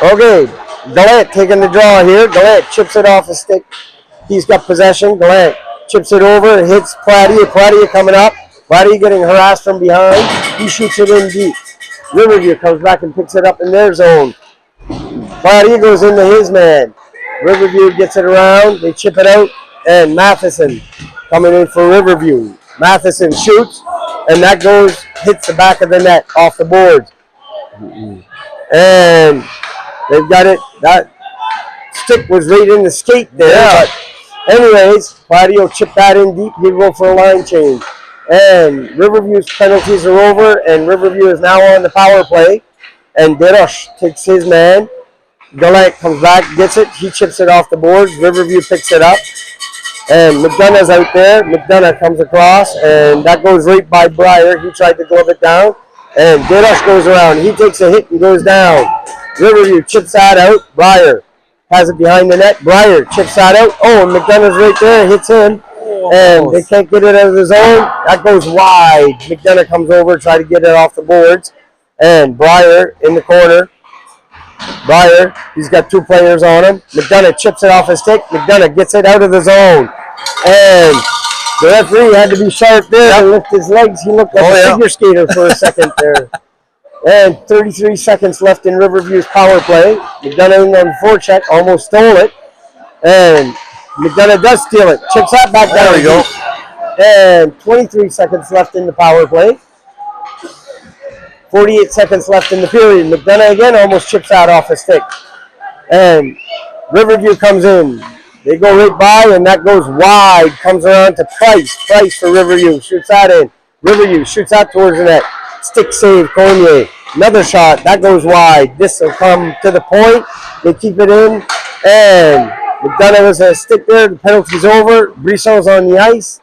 Speaker 1: Okay, Gallant taking the draw here. Gallant chips it off a stick. He's got possession. Gallant chips it over, hits Platier. Platier coming up. Platier getting harassed from behind. He shoots it in deep. Riverview comes back and picks it up in their zone. Platier goes into his man. Riverview gets it around. They chip it out. And Matheson coming in for Riverview. Matheson shoots, and that hits the back of the net off the boards. And they've got it. That stick was right in the skate there. Yeah. But anyways, Platier chipped that in deep. He'll go for a line change. And Riverview's penalties are over, and Riverview is now on the power play. And Deroche takes his man. Gallant comes back, gets it. He chips it off the boards. Riverview picks it up. And McDonough's out there. McDonough comes across, and that goes right by Breyer. He tried to glove it down, and Deroche goes around. He takes a hit and goes down. Riverview chips that out. Breyer has it behind the net. Breyer chips that out. Oh, and McDonough's right there. Hits him, and they can't get it out of the zone. That goes wide. McDonough comes over, try to get it off the boards, and Breyer in the corner. Breyer, he's got 2 players on him. McDonough chips it off his stick. McDonough gets it out of the zone. And the referee had to be sharp there to lift his legs. He looked like a figure skater for a second there. And 33 seconds left in Riverview's power play. McDonough in on the forecheck, almost stole it. And McDonough does steal it. Chips that back down.
Speaker 2: There we go.
Speaker 1: And 23 seconds left in the power play. 48 seconds left in the period. McDonough again almost chips out off a stick. And Riverview comes in. They go right by, and that goes wide. Comes around to Price. Price for Riverview. Shoots that in. Riverview shoots out towards the net. Stick save, Cormier. Another shot. That goes wide. This will come to the point. They keep it in. And McDonough was a stick there. The penalty's over. Brisson's on the ice.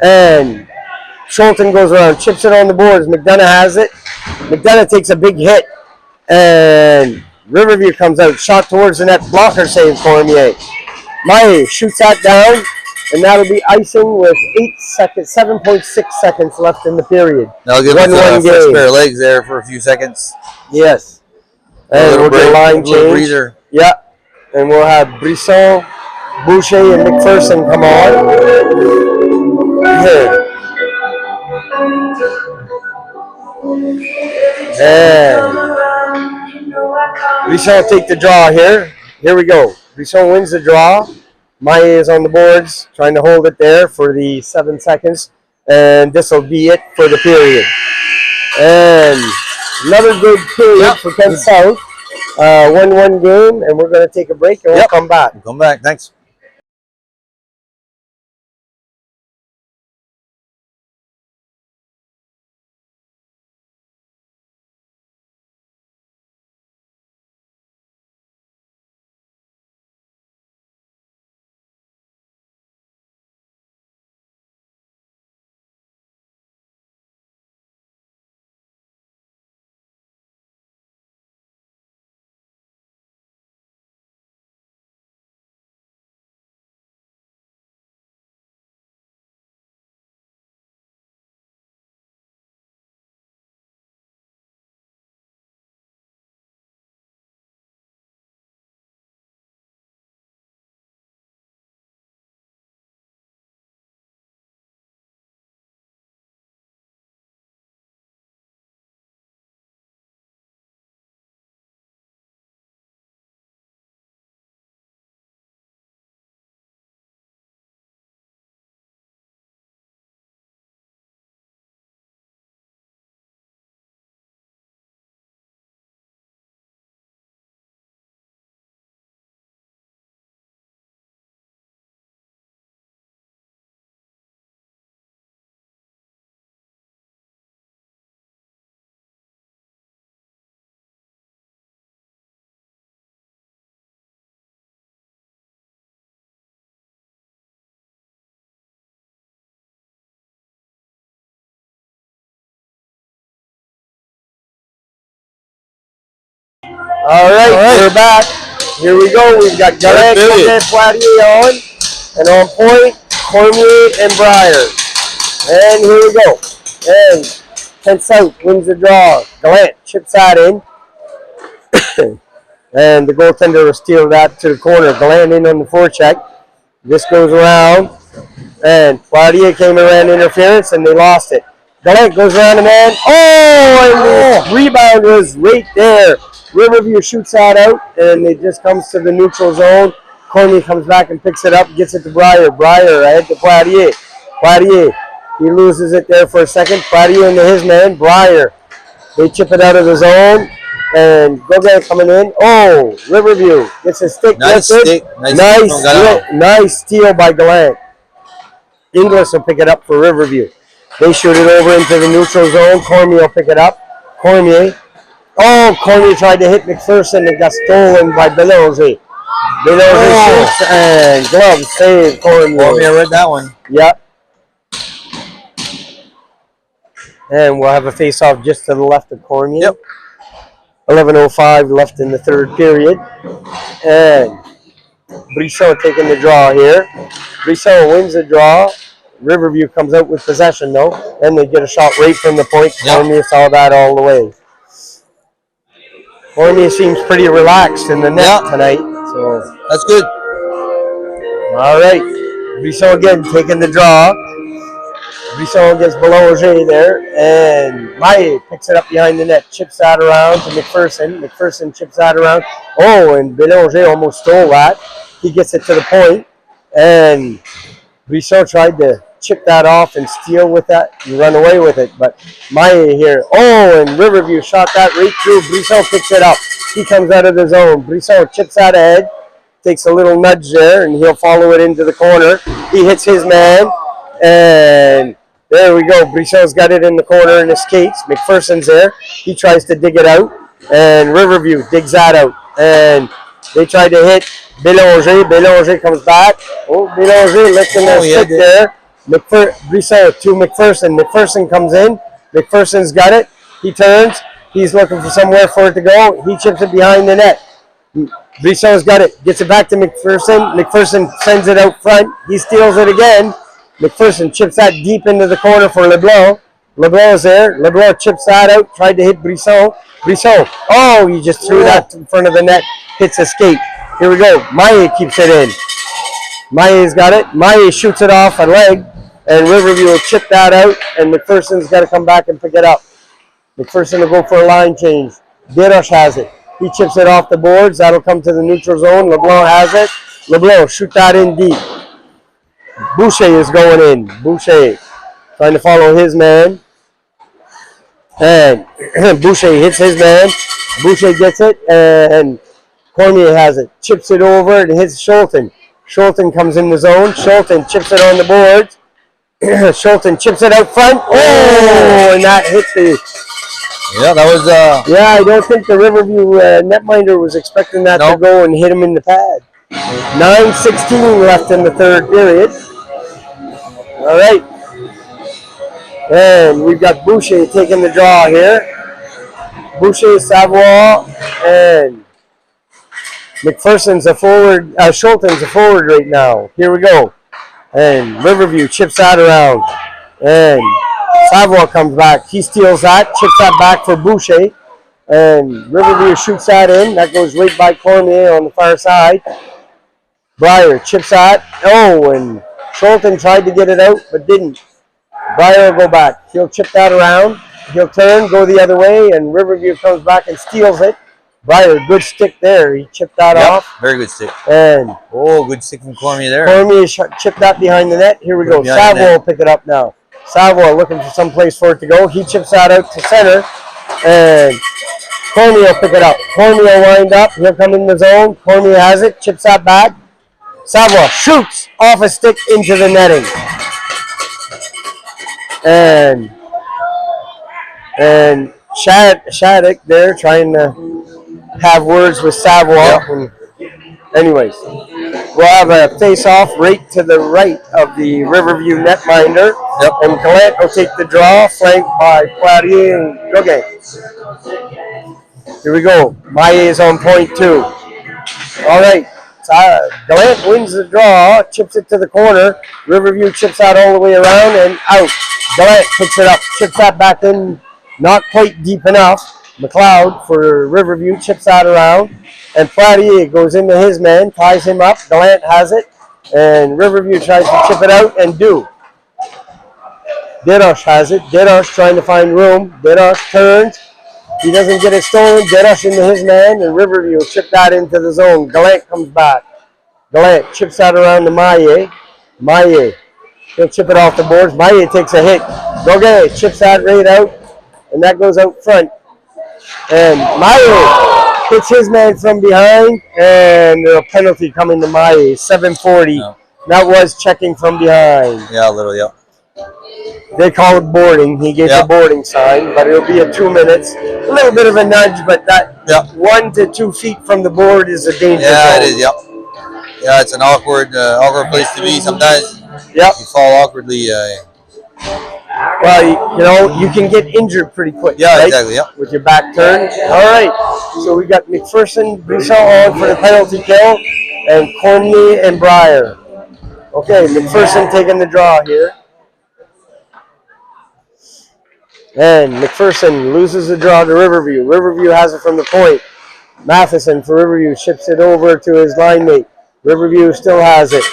Speaker 1: And Schulten goes around. Chips it on the boards. McDonough has it. McDonough takes a big hit. And Riverview comes out. Shot towards the net. Blocker save, Cormier. Maye shoots that down, and that'll be icing with 7.6 seconds left in the period.
Speaker 2: That'll give us a fresh pair of legs there for a few seconds.
Speaker 1: Yes. And we'll get line change. Yeah. And we'll have Brisson, Boucher, and McPherson come on. Good. And Brisson will take the draw here. Here we go. Brisson wins the draw. Maye is on the boards, trying to hold it there for the 7 seconds. And this will be it for the period. And another good period for Kent South. 1-1 game, and we're going to take a break, and we'll come back.
Speaker 2: We'll come back. Thanks.
Speaker 1: All right, we're back. Here we go. We've got Gallant and Poirier on. And on point, Cormier and Breyer. And here we go. And Kent South wins the draw. Gallant chips that in. And the goaltender will steal that to the corner. Gallant in on the forecheck. This goes around. And Poirier came around interference, and they lost it. Gallant goes around the man. Oh, and the rebound was right there. Riverview shoots that out, and it just comes to the neutral zone. Cormier comes back and picks it up, gets it to Breyer. Breyer ahead to Poirier. Poirier, he loses it there for a second. Poirier into his man, Breyer. They chip it out of the zone, and Gauguin coming in. Oh, Riverview gets his stick.
Speaker 2: Nice stick.
Speaker 1: Nice steal by Gallant. Inglis will pick it up for Riverview. They shoot it over into the neutral zone. Cormier will pick it up. Cormier. Oh, Cormier tried to hit McPherson and got stolen by Belanger. Belanger shoots and glove save Cormier.
Speaker 2: Cormier read that one.
Speaker 1: Yep. And we'll have a face-off just to the left of Cormier.
Speaker 2: Yep.
Speaker 1: 11:05 left in the third period. And Brisson taking the draw here. Brisson wins the draw. Riverview comes out with possession, though. And they get a shot right from the point. Cormier saw that all the way. Cormier seems pretty relaxed in the net tonight. So
Speaker 2: that's good.
Speaker 1: All right. Brisson again taking the draw. Brisson against Belanger there. And Maye picks it up behind the net. Chips that around to McPherson. McPherson chips that around. Oh, and Belanger almost stole that. He gets it to the point, and Brissot tried to chip that off and steal with that and run away with it. But Maya here. Oh, and Riverview shot that right through. Brissot picks it up. He comes out of the zone. Brissot chips that ahead. Takes a little nudge there, and he'll follow it into the corner. He hits his man, and there we go. Brissot's got it in the corner and escapes. McPherson's there. He tries to dig it out, and Riverview digs that out. And they tried to hit Bélanger. Bélanger comes back. Oh, Bélanger lifting their stick there. Brissot to McPherson. McPherson comes in. McPherson's got it. He turns. He's looking for somewhere for it to go. He chips it behind the net. Brissot's got it. Gets it back to McPherson. McPherson sends it out front. He steals it again. McPherson chips that deep into the corner for LeBlanc. LeBlanc is there. LeBlanc chips that out. Tried to hit Brissot. Brissot. Oh, he just threw that in front of the net. Hits escape. Here we go. Maillet keeps it in. Maillet's got it. Maillet shoots it off a leg. And Riverview will chip that out. And McPherson's got to come back and pick it up. McPherson will go for a line change. Desroches has it. He chips it off the boards. That'll come to the neutral zone. LeBlanc has it. LeBlanc, shoot that in deep. Boucher is going in. Boucher trying to follow his man. And Boucher hits his man. Boucher gets it. And Cormier has it. Chips it over and hits Schulten. Schulten comes in the zone. Schulten chips it on the boards. Schulten chips it out front. Oh, and that hit the...
Speaker 2: Yeah, that was...
Speaker 1: Yeah, I don't think the Riverview netminder was expecting that to go and hit him in the pad. 9:16 left in the third period. All right. And we've got Boucher taking the draw here. Boucher, Savoie, and McPherson's a forward. Schulten's a forward right now. Here we go. And Riverview chips that around. And Savoie comes back. He steals that, chips that back for Boucher. And Riverview shoots that in. That goes right by Cormier on the far side. Breyer chips that. Oh, and Schulten tried to get it out, but didn't. Breyer will go back. He'll chip that around. He'll turn, go the other way, and Riverview comes back and steals it. Breyer, good stick there. He chipped that off.
Speaker 2: Very good stick.
Speaker 1: And
Speaker 2: good stick from Cormier there.
Speaker 1: Cormier chipped that behind the net. Here we go. Savoie will pick it up now. Savoie looking for some place for it to go. He chips that out to center. And Cormier will pick it up. Cormier will wind up. He'll come in the zone. Cormier has it. Chips that back. Savoie shoots off a stick into the netting. And Shattuck there trying to have words with Savoie.
Speaker 2: Yep.
Speaker 1: Anyways, we'll have a face-off right to the right of the Riverview netminder.
Speaker 2: Yep.
Speaker 1: And Gallant will take the draw, flanked by Poirier and Joguin. Here we go. Maillet is on point too. All right. Gallant wins the draw, chips it to the corner. Riverview chips out all the way around and out. Gallant picks it up, chips that back in, not quite deep enough. McLeod for Riverview chips that around. And Poirier goes into his man, ties him up. Gallant has it. And Riverview tries to chip it out and do. Desroches has it. Desroches trying to find room. Desroches turns. He doesn't get it stolen. Desroches into his man, and Riverview will chip that into the zone. Gallant comes back. Gallant chips that around to Maillet. Maillet. He'll chip it off the boards. Maillet takes a hit. Joguin chips that right out, and that goes out front. And Maillet hits his man from behind, and a penalty coming to Maillet. 7:40. No. That was checking from behind.
Speaker 2: Yeah, a little, yeah.
Speaker 1: They call it boarding. He gave the boarding sign, but it'll be at 2 minutes. A little bit of a nudge, but that 1 to 2 feet from the board is a danger zone.
Speaker 2: Yeah, it is, Yeah, it's an awkward place to be sometimes.
Speaker 1: Yep.
Speaker 2: You fall awkwardly.
Speaker 1: Well, you can get injured pretty quick.
Speaker 2: Yeah,
Speaker 1: right?
Speaker 2: exactly,
Speaker 1: With your back turned. All right. So we got McPherson, Brissot on for the penalty kill, and Cormier and Breyer. Okay, McPherson taking the draw here. And McPherson loses the draw to Riverview. Riverview has it from the point. Matheson for Riverview chips it over to his line mate. Riverview still has it.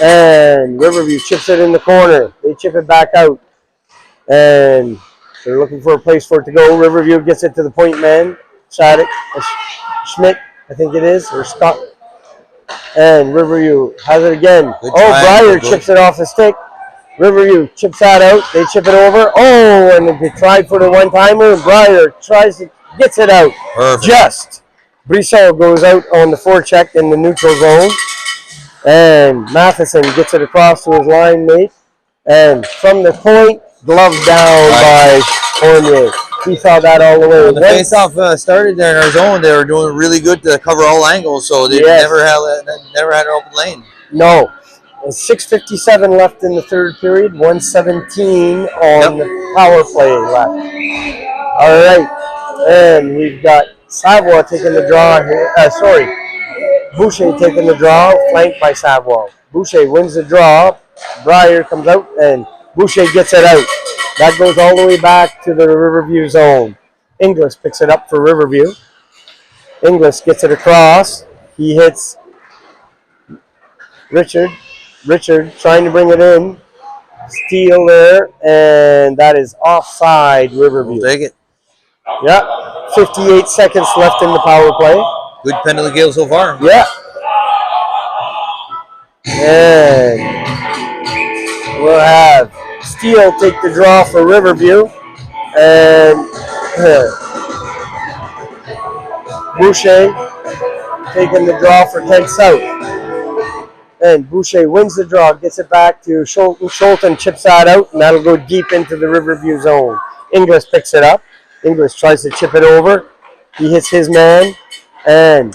Speaker 1: And Riverview chips it in the corner. They chip it back out. And they're looking for a place for it to go. Riverview gets it to the point man. Shattuck. Schmidt, I think it is. Or Scott. And Riverview has it again.
Speaker 2: Good
Speaker 1: Oh,
Speaker 2: triangle,
Speaker 1: Breyer chips it off the stick. Riverview chips that out. They chip it over. Oh, and they tried for the one-timer. Breyer gets it out.
Speaker 2: Perfect.
Speaker 1: Just. Brisson goes out on the forecheck in the neutral zone. And Matheson gets it across to his line mate. And from the point, glove down by Cormier. He saw that all the way.
Speaker 2: When the face-off started there in our zone, they were doing really good to cover all angles, so they never had an open lane.
Speaker 1: No. 6:57 left in the third period. 1:17 on the power play left. All right. And we've got Savoie taking the draw here. Boucher taking the draw, flanked by Savoie. Boucher wins the draw. Breyer comes out, and Boucher gets it out. That goes all the way back to the Riverview zone. Inglis picks it up for Riverview. Inglis gets it across. He hits Richard. Richard trying to bring it in. Steal there, and that is offside Riverview.
Speaker 2: We'll take it.
Speaker 1: Yeah. 58 seconds left in the power play.
Speaker 2: Good penalty kill so far.
Speaker 1: Yeah. And we'll have Steele take the draw for Riverview. And Boucher taking the draw for Kent South. And Boucher wins the draw, gets it back to Schulten. Schulten chips that out, and that'll go deep into the Riverview zone. Inglis picks it up. Inglis tries to chip it over. He hits his man. And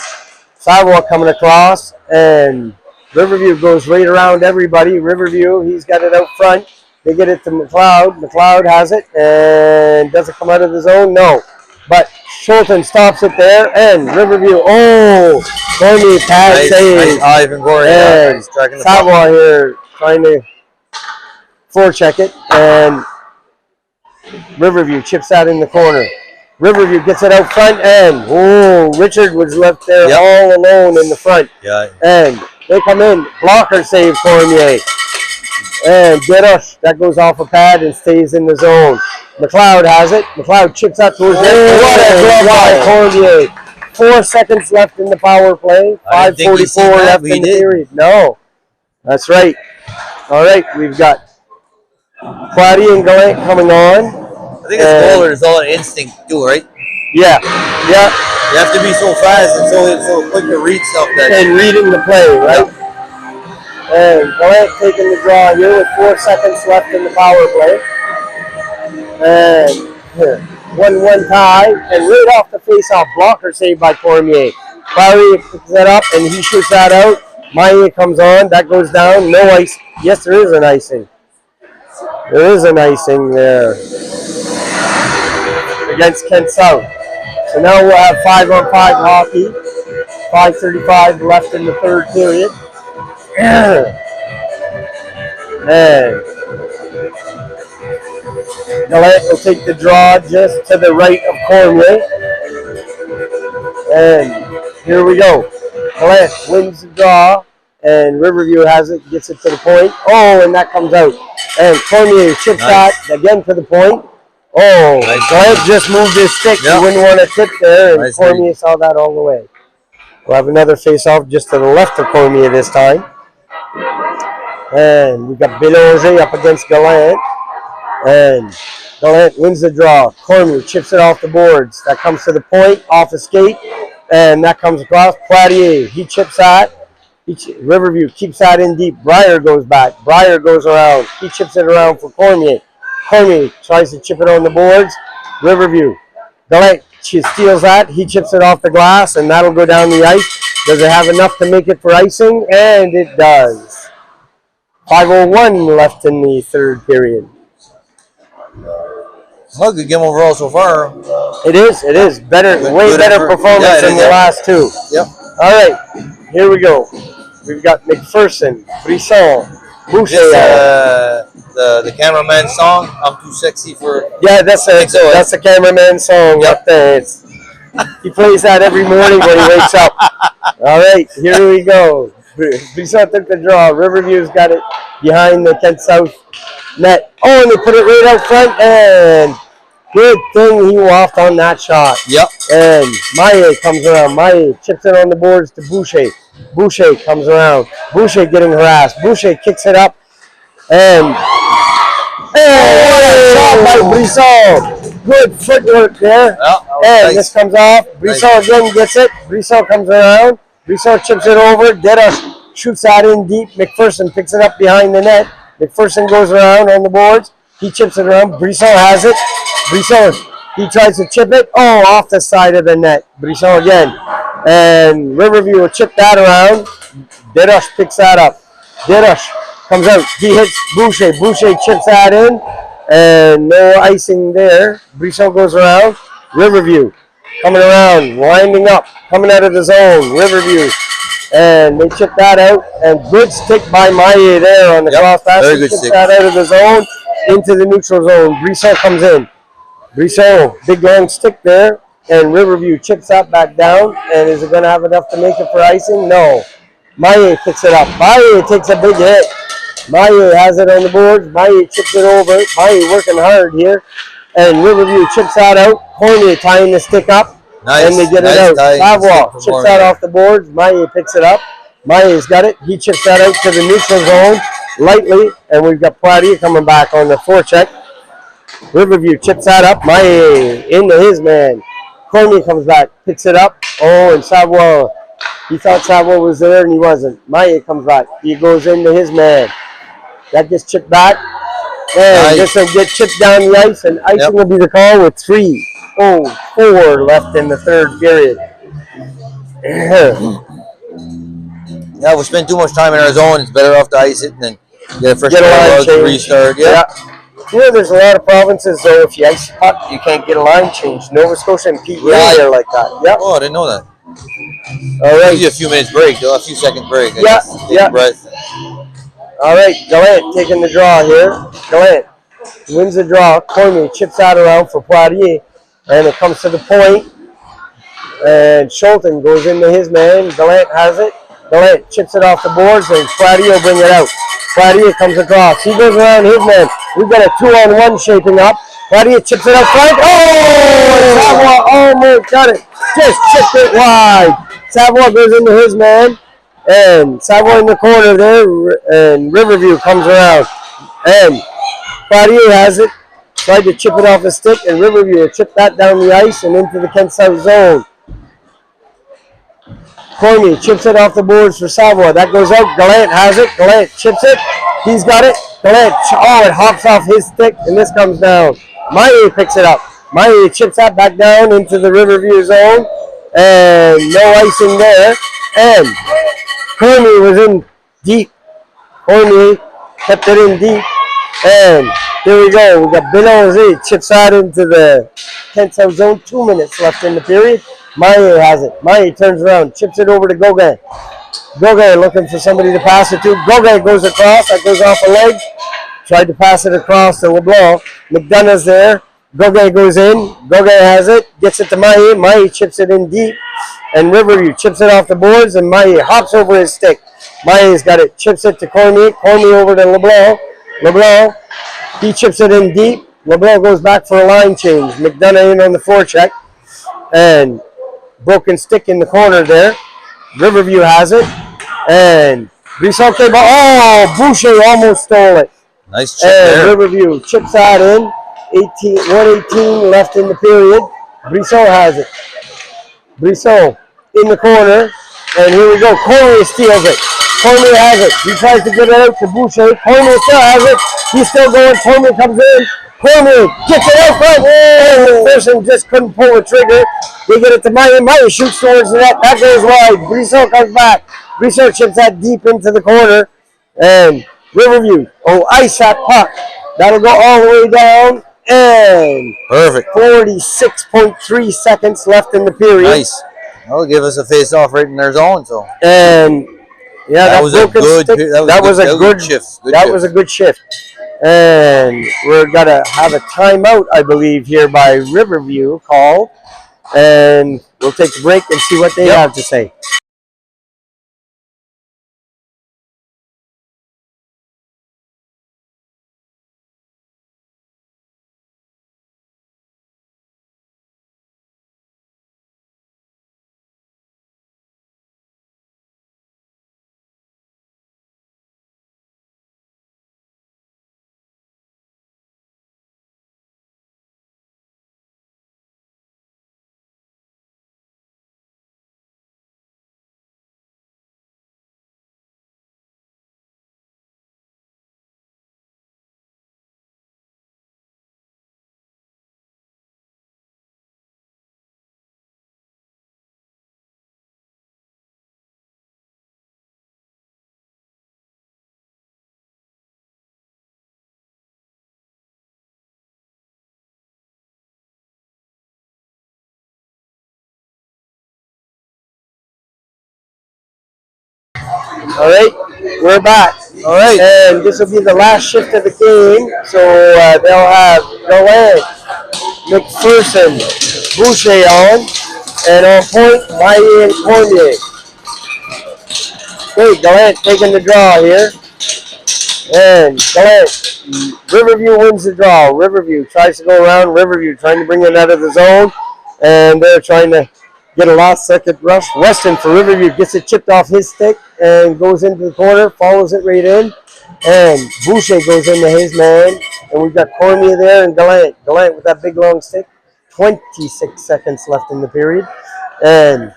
Speaker 1: Savoie coming across. And Riverview goes right around everybody. Riverview, he's got it out front. They get it to McLeod. McLeod has it. And does it come out of the zone? No. But Schulten stops it there. And Riverview, Cormier pad save.
Speaker 2: Nice Ivan Cormier.
Speaker 1: And Savoie here trying to forecheck it. And Riverview chips that in the corner. Riverview gets it out front, and Richard was left there all alone in the front.
Speaker 2: Yeah.
Speaker 1: And they come in. Blocker save Cormier. And Deroche, that goes off a pad and stays in the zone. McLeod has it. McLeod chips out towards it. What a glove by Cormier. 4 seconds left in the power play. 5:44 left in the period. No. That's right. All right, we've got Claudia and Gallant coming on.
Speaker 2: I think it's bowler is all an instinct too, right?
Speaker 1: Yeah.
Speaker 2: You have to be so fast and so quick to read stuff
Speaker 1: and reading the play, right? Yeah. And Gallant taking the draw here with 4 seconds left in the power play. And 1-1 tie, and right off the face-off, blocker saved by Cormier. Clary picks that up and he shoots that out. Maye comes on, that goes down. No ice. Yes, there is an icing. There is an icing there against Kent South. So now we'll have 5-on-5 hockey. 5:35 left in the third period. And Gallant will take the draw just to the right of Cormier. And here we go. Gallant wins the draw. And Riverview has it, gets it to the point. And that comes out. And Cormier chips that again to the point. Gallant just moved his stick. He wouldn't want to tip there, and Cormier saw that all the way. We'll have another face-off just to the left of Cormier this time. And we got Bélanger up against Gallant. And Gallant wins the draw. Cormier chips it off the boards. That comes to the point, off a skate. And that comes across. Poitier, he chips that. Riverview keeps that in deep. Breyer goes back. Breyer goes around. He chips it around for Cormier. Cormier tries to chip it on the boards. Riverview. Gallant steals that. He chips it off the glass, and that'll go down the ice. Does it have enough to make it for icing? And it does. 5:01 left in the third period.
Speaker 2: Well, good game overall so far.
Speaker 1: It is. Way better performance than the last two.
Speaker 2: Yep.
Speaker 1: All right, here we go. We've got McPherson, Brisson, Boucher.
Speaker 2: The cameraman song, I'm Too Sexy for...
Speaker 1: Yeah, that's the cameraman song up there. He plays that every morning when he wakes up. All right, here we go. Brisson took the draw. Riverview's got it behind the Kent South net. And they put it right out front, and Good thing he walked on that shot.
Speaker 2: Yep.
Speaker 1: And Maye comes around. Maye chips it on the boards to Boucher. Boucher comes around. Boucher getting harassed. Boucher kicks it up. And what a shot by Brisson. Good footwork there. And
Speaker 2: nice.
Speaker 1: this comes off. Brisson again gets it. Brisson comes around. Brisson chips it over. Dedos shoots that in deep. McPherson picks it up behind the net. McPherson goes around on the boards. He chips it around. Brisson has it. Brisson, he tries to chip it. Oh, off the side of the net. Brisson again. And Riverview will chip that around. Dedos picks that up. Dedos comes out. He hits Boucher. Boucher chips that in. And no icing there. Brisson goes around. Riverview coming around, winding up, coming out of the zone. Riverview. And they chip that out. And good stick by Maye there on the cross pass.
Speaker 2: Very
Speaker 1: He
Speaker 2: good
Speaker 1: chips
Speaker 2: stick.
Speaker 1: that out of the zone into the neutral zone. Brisson comes in. Brisson, big long stick there. And Riverview chips that back down. And is it going to have enough to make it for icing? No. Maye picks it up. Maye takes a big hit. Maye has it on the boards. Maye chips it over. Maye working hard here. And Riverview chips that out. Cormier tying the stick up.
Speaker 2: Nice.
Speaker 1: And they get it out. Savoie chips that off the boards. Maye picks it up. Maye's got it. He chips that out to the neutral zone lightly. And we've got Poitier coming back on the forecheck. Riverview chips that up. Maye into his man. Cormier comes back, picks it up. Oh, and Savoie. He thought Savoie was there and he wasn't. Maye comes back. He goes into his man. That gets chipped back. And this will get chipped down the ice, and icing will be the call with 3:04 left in the third period.
Speaker 2: Yeah, we spend too much time in our zone. It's better off to ice it and then get a fresh
Speaker 1: line change.
Speaker 2: Restart.
Speaker 1: Yeah. There's a lot of provinces, though, if you ice puck, you can't get a line change. Nova Scotia and PEI are like that. Yep.
Speaker 2: Oh, I didn't know that.
Speaker 1: All right.
Speaker 2: Give you a few minutes break, though, a few seconds break.
Speaker 1: Take
Speaker 2: a breath.
Speaker 1: All right, Gallant taking the draw here. Gallant wins the draw. Cormier chips that around for Poitier, and it comes to the point. And Schulten goes into his man. Gallant has it. Gallant chips it off the boards, and Poitier will bring it out. Poitier comes across. He goes around his man. We've got a 2-on-1 shaping up. Poitier chips it up front. Oh! Savoie almost got it. Just chipped it wide. Savoie goes into his man. And Savoie in the corner there, and Riverview comes around. And Poitier has it. Tried to chip it off his stick, and Riverview chipped that down the ice and into the Kent South zone. Cormier chips it off the boards for Savoie. That goes out. Gallant has it. Gallant chips it. He's got it. Gallant, it hops off his stick, and this comes down. Maye picks it up. Maye chips that back down into the Riverview zone, and no icing there. And Cormier was in deep. Cormier kept it in deep. And here we go. We got Benoit chips that into the Kent South zone. 2 minutes left in the period. Maye has it. Maye turns around, chips it over to Gauguin. Gauguin looking for somebody to pass it to. Gauguin goes across. That goes off a leg. Tried to pass it across to LeBlanc. McDonough's there. Gauguin goes in. Gauguin has it. Gets it to Maye. Maye chips it in deep. And Riverview chips it off the boards, and Maye hops over his stick. Maye's got it. Chips it to Cormier. Cormier over to LeBlanc. LeBlanc, he chips it in deep. LeBlanc goes back for a line change. McDonough in on the forecheck. And broken stick in the corner there. Riverview has it. And Brisson came out. Oh, Boucher almost stole it.
Speaker 2: Nice chip there.
Speaker 1: Riverview chips that in. 1:18 left in the period. Brisson has it. Brisson in the corner. And here we go. Cormier steals it. Cormier has it. He tries to get it out to Boucher. Cormier still has it. He's still going. Cormier comes in. Cormier gets it out front. Oh, the person just couldn't pull the trigger. They get it to Maye. Maye shoots towards the net. That goes wide. Brisson comes back. Brisson chips that deep into the corner. And Riverview, ice that puck. That'll go all the way down. And
Speaker 2: perfect.
Speaker 1: 46.3 seconds left in the period.
Speaker 2: Nice. That'll give us a face-off right in their zone. So.
Speaker 1: And yeah, that was a good. That was a good shift. That was a good shift. And we're gonna have a timeout, I believe, here by Riverview called, and we'll take a break and see what they have to say. All right, we're back.
Speaker 2: All right.
Speaker 1: And this will be the last shift of the game. So they'll have Gallant, McPherson, Boucher on, and on point, Maillet and Cormier. Okay, Gallant taking the draw here. And Gallant, Riverview wins the draw. Riverview tries to go around. Riverview trying to bring it out of the zone. And they're trying to get a last second rush. Weston for Riverview gets it chipped off his stick and goes into the corner, follows it right in. And Boucher goes into his man. And we've got Cormier there and Gallant. Gallant with that big long stick. 26 seconds left in the period. And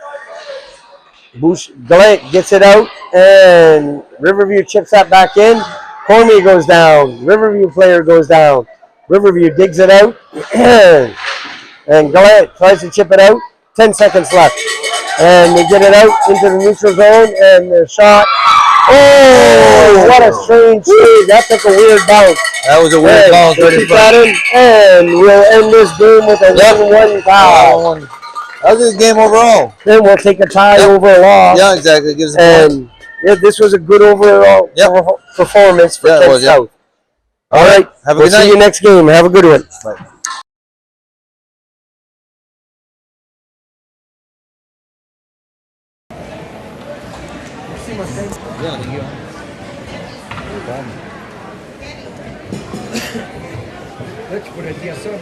Speaker 1: Gallant gets it out, and Riverview chips that back in. Cormier goes down. Riverview player goes down. Riverview digs it out, and Gallant tries to chip it out. 10 seconds left. And they get it out into the neutral zone, and the shot. Oh, what a strange save. That took a weird bounce.
Speaker 2: That was a weird bounce.
Speaker 1: Keep that in, and we'll end this game with a 1-1 tie.
Speaker 2: That was a good game overall.
Speaker 1: Then we'll take a tie over a loss.
Speaker 2: Yeah, exactly. It gives
Speaker 1: and yeah, this was a good overall performance for Kent South. All right.
Speaker 2: Have a good night.
Speaker 1: See you next game. Have a good one. Bye. Por el día solo,